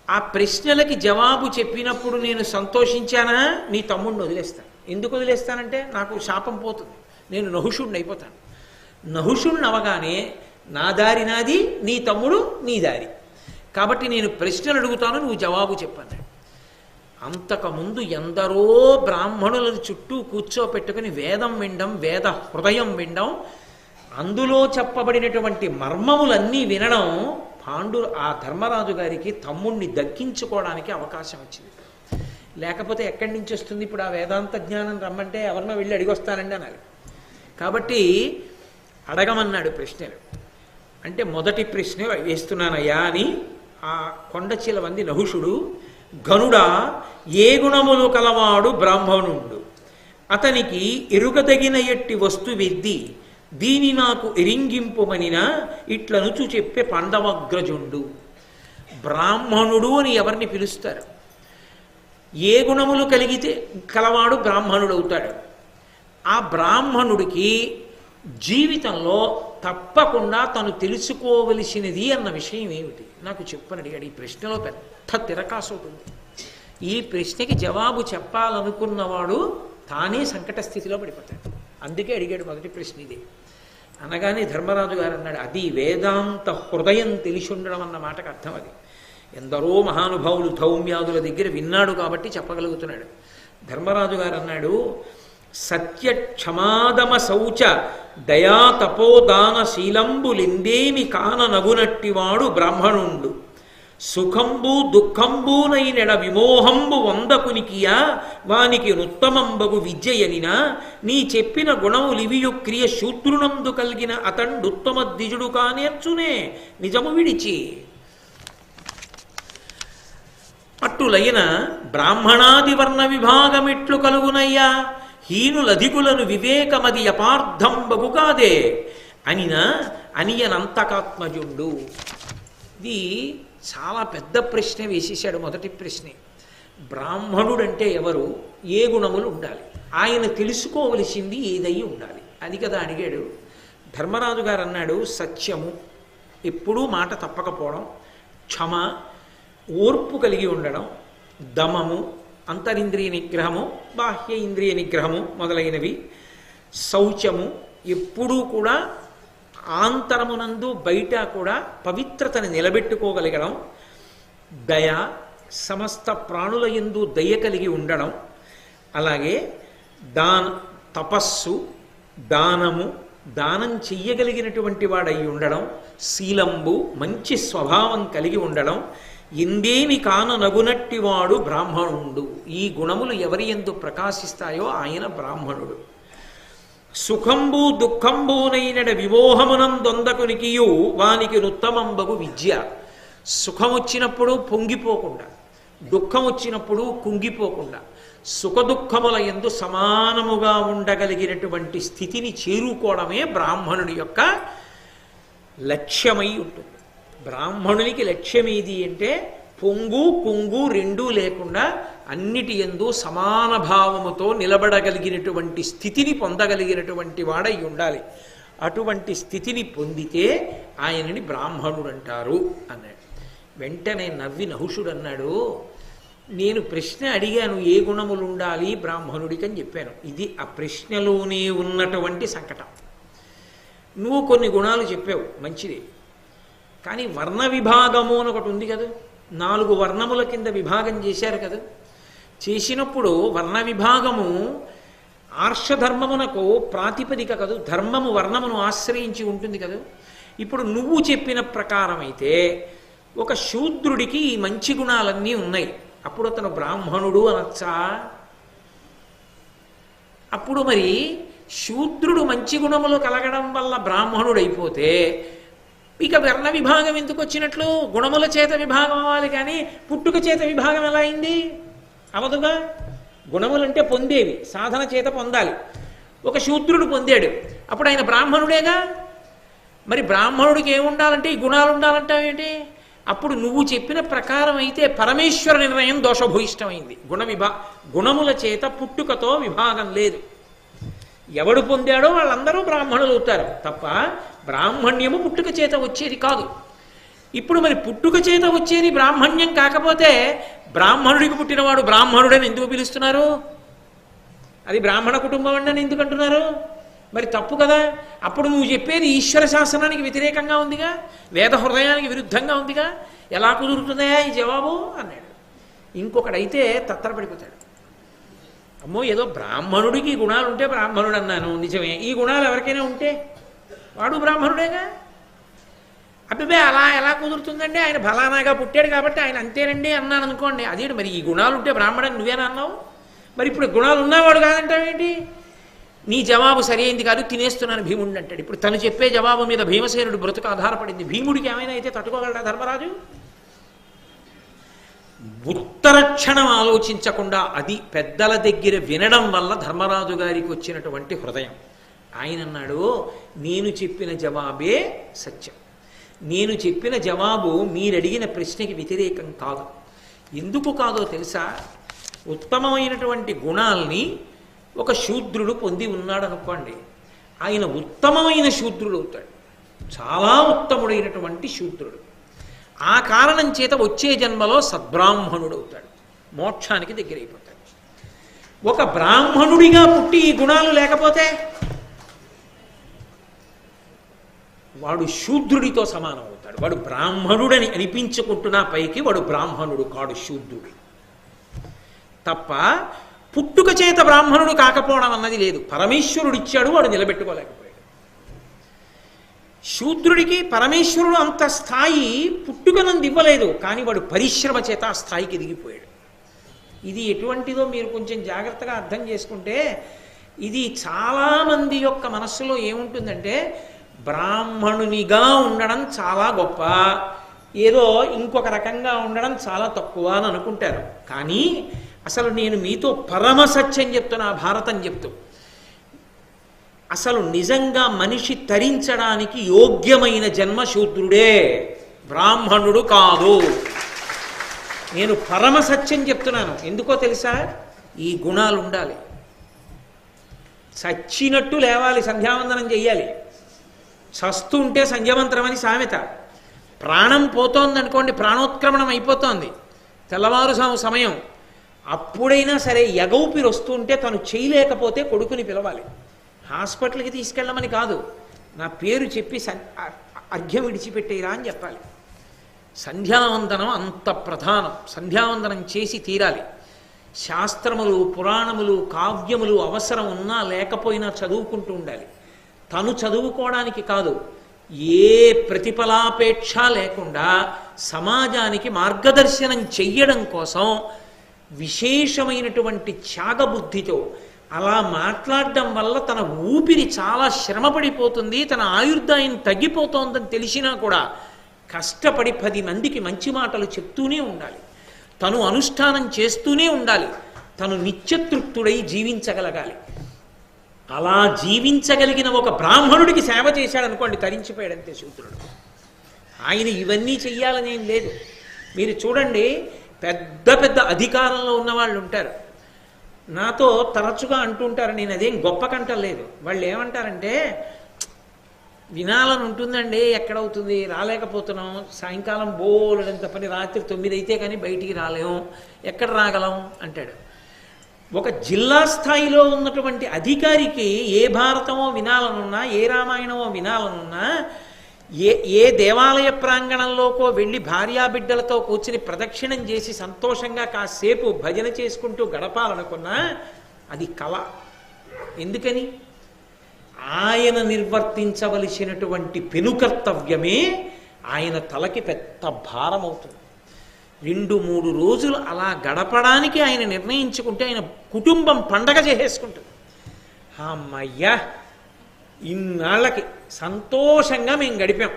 ఆ ప్రశ్నలకి జవాబు చెప్పినప్పుడు నేను సంతోషించానా, నీ తమ్ముడిని వదిలేస్తాను. ఎందుకు వదిలేస్తానంటే నాకు శాపం పోతుంది, నేను నహుషుడిని అయిపోతాను. నహుషుడిని అవగానే నా దారి నాది, నీ తమ్ముడు నీ దారి. కాబట్టి నేను ప్రశ్నలు అడుగుతాను, నువ్వు జవాబు చెప్పన్నాడు. అంతకుముందు ఎందరో బ్రాహ్మణులను చుట్టూ కూర్చోపెట్టుకుని వేదం వినడం, వేద హృదయం వినడం, అందులో చెప్పబడినటువంటి మర్మములన్నీ వినడం, ఆ ధర్మరాజు గారికి తమ్ముణ్ణి దక్కించుకోవడానికి అవకాశం వచ్చింది. లేకపోతే ఎక్కడి నుంచి వస్తుంది? ఇప్పుడు ఆ వేదాంత జ్ఞానం రమ్మంటే ఎవరినో వెళ్ళి అడిగొస్తానండి అనాలి. కాబట్టి అడగమన్నాడు ప్రశ్నలు. అంటే మొదటి ప్రశ్న వేస్తున్నానయ్యా అని ఆ కొండ చిలవంది నహుషుడు. ఘనుడా, ఏ గుణములు కలవాడు బ్రాహ్మణుండు, అతనికి ఎరుగదగిన ఎట్టి వస్తువెద్ది, దీని నాకు ఎరింగింపుమనిన ఇట్లనుచు చెప్పే పాండవగ్రజుండు. బ్రాహ్మణుడు అని ఎవరిని పిలుస్తారు? ఏ గుణములు కలవాడు బ్రాహ్మణుడు అవుతాడు. ఆ బ్రాహ్మణుడికి జీవితంలో తప్పకుండా తను తెలుసుకోవలసినది అన్న విషయం ఏమిటి నాకు చెప్పని అడిగాడు. ఈ ప్రశ్నలో పెద్ద తిరకాసు ఉంటుంది. ఈ ప్రశ్నకి జవాబు చెప్పాలనుకున్నవాడు తానే సంకట స్థితిలో పడిపోతాడు. అందుకే అడిగాడు మొదటి ప్రశ్న ఇదే. అనగానే ధర్మరాజు గారు అన్నాడు, అది వేదాంత హృదయం తెలిసి ఉండడం అన్న మాటకు అర్థం. అది ఎందరో మహానుభావులు ధౌమ్యాదుల దగ్గర విన్నాడు కాబట్టి చెప్పగలుగుతున్నాడు. ధర్మరాజు గారు అన్నాడు, సత్య క్షమాదమ శౌచ దయా తపోదాన శీలంబులిందేమి కాన నగునట్టివాడు బ్రాహ్మణుండు, సుఖంబు దుఃఖంబునైనెడ విమోహంబు వందకునికియా వానికి నుత్తమంబగు విద్యయనినా, నీ చెప్పిన గుణములివియు క్రియ శూద్రునందు కలిగిన అతండుత్తమ ద్విజుడు కానేర్చునే నిజము విడిచి. అట్టులైన బ్రాహ్మణాది వర్ణ విభాగమిట్లు కలుగునయ్యా, హీనులధికులను వివేకమది అపార్థంబగు కాదే అనియనంతకాత్మజుండు. ఇది చాలా పెద్ద ప్రశ్న వేసేసాడు. మొదటి ప్రశ్నే, బ్రాహ్మణుడంటే ఎవరు, ఏ గుణములు ఉండాలి, ఆయన తెలుసుకోవలసింది ఏదై ఉండాలి, అది కదా అడిగాడు. ధర్మరాజు గారు అన్నాడు, సత్యము, ఎప్పుడూ మాట తప్పకపోవడం, క్షమ, ఓర్పు కలిగి ఉండడం, దమము, అంతరింద్రియ నిగ్రహము, బాహ్య ఇంద్రియ నిగ్రహము మొదలైనవి. శౌచము, ఎప్పుడూ కూడా ఆంతరమునందు బయట కూడా పవిత్రతను నిలబెట్టుకోగలగడం. దయ, సమస్త ప్రాణుల యందు దయ కలిగి ఉండడం. అలాగే తపస్సు, దానము, దానం చెయ్యగలిగినటువంటి వాడై ఉండడం. శీలంబు, మంచి స్వభావం కలిగి ఉండడం. ఇందేమి కాననగునట్టివాడు బ్రాహ్మణుండు. ఈ గుణములు ఎవరి యందు ప్రకాశిస్తాయో ఆయన బ్రాహ్మణుడు. సుఖంబు దుఃఖంబునైనడ విమోహమునందొందకునికియు వానికి నుత్తమంబగు విద్య. సుఖం వచ్చినప్పుడు పొంగిపోకుండా, దుఃఖం వచ్చినప్పుడు కుంగిపోకుండా, సుఖదుఖముల యందు సమానముగా ఉండగలిగినటువంటి స్థితిని చేరుకోవడమే బ్రాహ్మణుడి యొక్క లక్ష్యమై ఉంటుంది. బ్రాహ్మణునికి లక్ష్యం ఏది అంటే పొంగు కుంగు రెండూ లేకుండా అన్నిటి యందు సమాన భావముతో నిలబడగలిగినటువంటి స్థితిని పొందగలిగినటువంటి వాడై ఉండాలి. అటువంటి స్థితిని పొందితే ఆయనని బ్రాహ్మణుడు అంటారు అన్నాడు. వెంటనే నవ్వి నహుషుడు అన్నాడు, నేను ప్రశ్న అడిగాను ఏ గుణములు ఉండాలి బ్రాహ్మణుడికి అని చెప్పాను. ఇది ఆ ప్రశ్నలోనే ఉన్నటువంటి సంకటం. నువ్వు కొన్ని గుణాలు చెప్పావు, మంచిది. కానీ వర్ణ విభాగము అని ఒకటి ఉంది కదా, 4 వర్ణముల కింద విభాగం చేశారు కదా. చేసినప్పుడు వర్ణ విభాగము ఆర్షధర్మమునకు ప్రాతిపదిక కదూ, ధర్మము వర్ణమును ఆశ్రయించి ఉంటుంది కదా. ఇప్పుడు నువ్వు చెప్పిన ప్రకారం అయితే ఒక శూద్రుడికి ఈ మంచి గుణాలన్నీ ఉన్నాయి, అప్పుడు అతను బ్రాహ్మణుడు అనొచ్చా? అప్పుడు మరి శూద్రుడు మంచి గుణములు కలగడం వల్ల బ్రాహ్మణుడైపోతే ఇక వర్ణ విభాగం ఎందుకు వచ్చినట్లు? గుణముల చేత విభాగం అవ్వాలి, కానీ పుట్టుక చేత విభాగం ఎలా అయింది? అవదుగా. గుణములంటే పొందేవి, సాధన చేత పొందాలి. ఒక శూద్రుడు పొందాడు, అప్పుడు ఆయన బ్రాహ్మణుడేగా. మరి బ్రాహ్మణుడికి ఏముండాలంటే ఈ గుణాలు ఉండాలంటావేంటి? అప్పుడు నువ్వు చెప్పిన ప్రకారం అయితే పరమేశ్వర నిర్ణయం దోషభూయిష్టమైంది. గుణముల చేత పుట్టుకతో విభాగం లేదు. ఎవడు పొందాడో వాళ్ళందరూ బ్రాహ్మణులు అవుతారు తప్ప బ్రాహ్మణ్యము పుట్టుక చేత వచ్చేది కాదు. ఇప్పుడు మరి పుట్టుక చేత వచ్చేది బ్రాహ్మణ్యం కాకపోతే బ్రాహ్మణుడికి పుట్టినవాడు బ్రాహ్మణుడని ఎందుకు పిలుస్తున్నారు? అది బ్రాహ్మణ కుటుంబం అని ఎందుకు అంటున్నారు? మరి తప్పు కదా. అప్పుడు నువ్వు చెప్పేది ఈశ్వర శాసనానికి వ్యతిరేకంగా ఉందిగా, వేద హృదయానికి విరుద్ధంగా ఉందిగా, ఎలా కుదురుతుందా ఈ జవాబు అన్నాడు. ఇంకొకడైతే తత్తరపడిపోతాడు, అమ్మో ఏదో బ్రాహ్మణుడికి గుణాలు ఉంటే బ్రాహ్మణుడు అన్నాను, నిజమే. ఈ గుణాలు ఎవరికైనా ఉంటే వాడు బ్రాహ్మణుడేగా. అబ్బే అలా ఎలా కుదురుతుందండి, ఆయన ఫలానాగా పుట్టాడు కాబట్టి ఆయన అంతేనండి అన్నాను అనుకోండి. అదేంటి మరి ఈ గుణాలు ఉంటే బ్రాహ్మణుడు నువ్వేనా అన్నావు? మరి ఇప్పుడు గుణాలు ఉన్నవాడు కాదంటావేంటి? నీ జవాబు సరైంది కాదు, తినేస్తున్నాను భీముడిని అంటాడు. ఇప్పుడు తను చెప్పే జవాబు మీద భీమసేనుడు బ్రతుకు ఆధారపడింది. భీముడికి ఏమైనా అయితే తట్టుకోగలడా ధర్మరాజు? ఉత్తర క్షణం ఆలోచించకుండా అది పెద్దల దగ్గర వినడం వల్ల ధర్మరాజు గారికి వచ్చినటువంటి హృదయం. ఆయన అన్నాడు, నేను చెప్పిన జవాబే సత్యం. నేను చెప్పిన జవాబు మీరడిగిన ప్రశ్నకి వ్యతిరేకం కాదు. ఎందుకు కాదో తెలుసా? ఉత్తమమైనటువంటి గుణాల్ని ఒక శూద్రుడు పొంది ఉన్నాడు అనుకోండి, ఆయన ఉత్తమమైన శూద్రుడు అవుతాడు, చాలా ఉత్తముడైనటువంటి శూద్రుడు. ఆ కారణం చేత వచ్చే జన్మలో సద్బ్రాహ్మణుడు అవుతాడు, మోక్షానికి దగ్గరైపోతాడు. ఒక బ్రాహ్మణుడిగా పుట్టి ఈ గుణాలు లేకపోతే వాడు శూద్రుడితో సమానం అవుతాడు. వాడు బ్రాహ్మణుడని అనిపించుకుంటున్నా పైకి వాడు బ్రాహ్మణుడు కాడు, శూద్రుడు తప్ప. పుట్టుక చేత బ్రాహ్మణుడు కాకపోవడం అన్నది లేదు. పరమేశ్వరుడు ఇచ్చాడు, వాడు నిలబెట్టుకోలేకపోయాడు. శూద్రుడికి పరమేశ్వరుడు అంత స్థాయి పుట్టుకనందు ఇవ్వలేదు, కానీ వాడు పరిశ్రమ చేత ఆ స్థాయికి ఎదిగిపోయాడు. ఇది ఎటువంటిదో మీరు కొంచెం జాగ్రత్తగా అర్థం చేసుకుంటే, ఇది చాలామంది యొక్క మనస్సులో ఏముంటుందంటే బ్రాహ్మణునిగా ఉండడం చాలా గొప్ప, ఏదో ఇంకొక రకంగా ఉండడం చాలా తక్కువ అని అనుకుంటారు. కానీ అసలు నేను మీతో పరమ సత్యం చెప్తున్నా, భారతం చెప్తూ, అసలు నిజంగా మనిషి తరించడానికి యోగ్యమైన జన్మ శూద్రుడే, బ్రాహ్మణుడు కాదు. నేను పరమ సత్యం చెప్తున్నాను. ఎందుకో తెలుసా? ఈ గుణాలు ఉండాలి. చచ్చినట్టు లేవాలి, సంధ్యావందనం చెయ్యాలి. చస్తుంటే సంధ్యమంత్రం అని సామెత. ప్రాణం పోతోందనుకోండి, ప్రాణోత్క్రమణం అయిపోతోంది, తెల్లవారు సమయం, అప్పుడైనా సరే ఎగౌపిరి వస్తుంటే తను చేయలేకపోతే కొడుకుని పిలవాలి. హాస్పిటల్కి తీసుకెళ్ళమని కాదు, నా పేరు చెప్పి అర్ఘ్యం విడిచిపెట్టేరా అని చెప్పాలి. సంధ్యావందనం అంత ప్రధానం. సంధ్యావందనం చేసి తీరాలి. శాస్త్రములు, పురాణములు, కావ్యములు అవసరం ఉన్నా లేకపోయినా చదువుకుంటూ ఉండాలి. తను చదువుకోవడానికి కాదు, ఏ ప్రతిఫలాపేక్ష లేకుండా సమాజానికి మార్గదర్శనం చెయ్యడం కోసం విశేషమైనటువంటి త్యాగబుద్ధితో అలా మాట్లాడడం వల్ల తన ఊపిరి చాలా శ్రమపడిపోతుంది, తన ఆయుర్దాయం తగ్గిపోతోందని తెలిసినా కూడా కష్టపడి 10 మందికి మంచి మాటలు చెప్తూనే ఉండాలి. తను అనుష్ఠానం చేస్తూనే ఉండాలి. తను నిత్యతృప్తుడై జీవించగలగాలి. అలా జీవించగలిగిన ఒక బ్రాహ్మణుడికి సేవ చేశాడనుకోండి, తరించిపోయాడంతే శూద్రుడు. ఆయన ఇవన్నీ చెయ్యాలనేం లేదు. మీరు చూడండి, పెద్ద పెద్ద అధికారంలో ఉన్న వాళ్ళు ఉంటారు, నాతో తరచుగా అంటుంటారు, నేను అదేం గొప్ప కంటం లేదు. వాళ్ళు ఏమంటారంటే, వినాలని ఉంటుందండి, ఎక్కడవుతుంది, రాలేకపోతున్నాం, సాయంకాలం బోలెడంత పని, రాత్రి 9 అయితే కానీ బయటికి రాలేము, ఎక్కడ రాగలం అంటాడు. ఒక జిల్లా స్థాయిలో ఉన్నటువంటి అధికారికి ఏ భారతమో వినాలనున్నా, ఏ రామాయణమో వినాలనున్నా, ఏ దేవాలయ ప్రాంగణంలోకో వెళ్ళి భార్యాబిడ్డలతో కూర్చుని ప్రదక్షిణం చేసి సంతోషంగా కాసేపు భజన చేసుకుంటూ గడపాలనుకున్నా అది కళ. ఎందుకని? ఆయన నిర్వర్తించవలసినటువంటి పెనుకర్తవ్యమే ఆయన తలకి పెద్ద భారం అవుతుంది. 2-3 రోజులు అలా గడపడానికి ఆయన నిర్ణయించుకుంటే ఆయన కుటుంబం పండగ చేసేసుకుంటుంది. అమ్మయ్యా, ఇన్నాళ్ళకి సంతోషంగా మేము గడిపాం.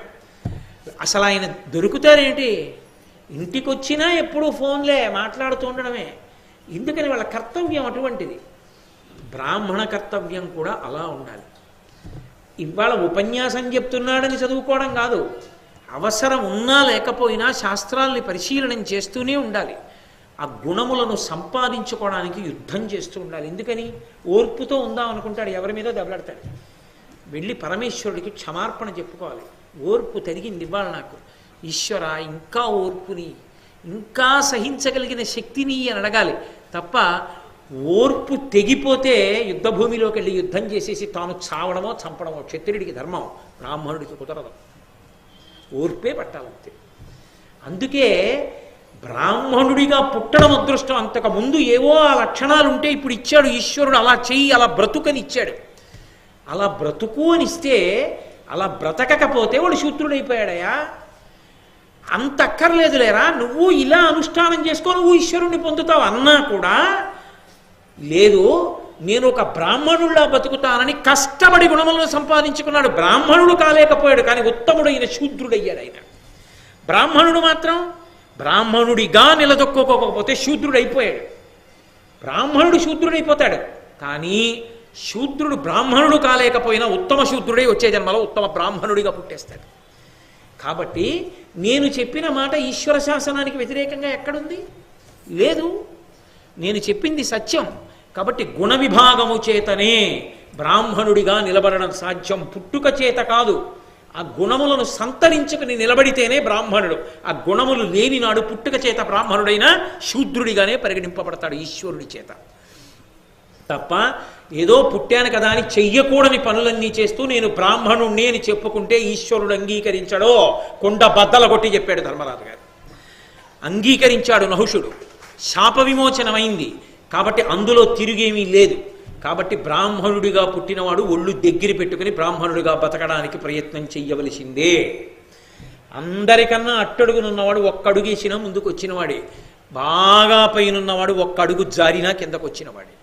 అసలు ఆయన దొరుకుతారేంటి? ఇంటికి వచ్చినా ఎప్పుడూ ఫోన్లే మాట్లాడుతూ ఉండడమే. ఎందుకని? వాళ్ళ కర్తవ్యం అటువంటిది. బ్రాహ్మణ కర్తవ్యం కూడా అలా ఉండాలి. ఇవాళ ఉపన్యాసం చెప్తున్నాడని చదువుకోవడం కాదు, అవసరం ఉన్నా లేకపోయినా శాస్త్రాల్ని పరిశీలనం చేస్తూనే ఉండాలి. ఆ గుణములను సంపాదించుకోవడానికి యుద్ధం చేస్తూ ఉండాలి. ఎందుకని? ఓర్పుతో ఉందాం అనుకుంటాడు, ఎవరి మీద దెబ్బలాడతాడు. వెళ్ళి పరమేశ్వరుడికి క్షమార్పణ చెప్పుకోవాలి. ఓర్పు తరిగింది ఇవ్వాలి నాకు, ఈశ్వర ఇంకా ఓర్పుని, ఇంకా సహించగలిగిన శక్తిని అని అడగాలి తప్ప ఓర్పు తెగిపోతే యుద్ధభూమిలోకి వెళ్ళి యుద్ధం చేసేసి తాను చావడమో చంపడమో క్షత్రియుడికి ధర్మం, బ్రాహ్మణుడికి కుదరదు. ఓర్పే పట్టాలంతే. అందుకే బ్రాహ్మణుడిగా పుట్టడం అదృష్టం. అంతకుముందు ఏవో ఆ లక్షణాలు ఉంటే ఇప్పుడు ఇచ్చాడు ఈశ్వరుడు, అలా చెయ్యి, అలా బ్రతుకని ఇచ్చాడు. అలా బ్రతుకు అని ఇస్తే అలా బ్రతకకపోతే వాడు శూద్రుడైపోయాడయా. అంత అక్కర్లేదు లేరా, నువ్వు ఇలా అనుష్ఠానం చేసుకో, నువ్వు ఈశ్వరుణ్ణి పొందుతావు అన్నా కూడా లేదు, నేను ఒక బ్రాహ్మణుల్లా బతుకుతానని కష్టపడి గుణములను సంపాదించుకున్నాడు. బ్రాహ్మణుడు కాలేకపోయాడు, కానీ ఉత్తముడైన శూద్రుడయ్యాడు ఆయన. బ్రాహ్మణుడు మాత్రం బ్రాహ్మణుడిగా నిలదొక్కోకపోతే శూద్రుడైపోయాడు. బ్రాహ్మణుడు శూద్రుడైపోతాడు, కానీ శూద్రుడు బ్రాహ్మణుడు కాలేకపోయినా ఉత్తమ శూద్రుడై వచ్చే జన్మలో ఉత్తమ బ్రాహ్మణుడిగా పుట్టేస్తాడు. కాబట్టి నేను చెప్పిన మాట ఈశ్వర శాసనానికి వ్యతిరేకంగా ఎక్కడుంది? లేదు. నేను చెప్పింది సత్యం. కాబట్టి గుణ విభాగము చేతనే బ్రాహ్మణుడిగా నిలబడడం సాధ్యం, పుట్టుక చేత కాదు. ఆ గుణములను సంతరించుకుని నిలబడితేనే బ్రాహ్మణుడు. ఆ గుణములు లేని నాడు పుట్టుక చేత బ్రాహ్మణుడైనా శూద్రుడిగానే పరిగణింపబడతాడు ఈశ్వరుడి చేత. తప్ప ఏదో పుట్టాను కదా అని చెయ్యకూడని పనులన్నీ చేస్తూ నేను బ్రాహ్మణుణ్ణి అని చెప్పుకుంటే ఈశ్వరుడు అంగీకరించడో, కొండ బద్దల కొట్టి చెప్పాడు ధర్మరాజు గారు. అంగీకరించాడు నహుషుడు, శాప విమోచనమైంది. కాబట్టి అందులో తిరిగేమీ లేదు. కాబట్టి బ్రాహ్మణుడిగా పుట్టినవాడు ఒళ్ళు దగ్గర పెట్టుకుని బ్రాహ్మణుడిగా బతకడానికి ప్రయత్నం చెయ్యవలసిందే. అందరికన్నా అట్టడుగునున్నవాడు ఒక్కడుగేసినా ముందుకు వచ్చినవాడే, బాగా పైనున్నవాడు ఒక్క అడుగు జారినా కిందకు వచ్చినవాడే.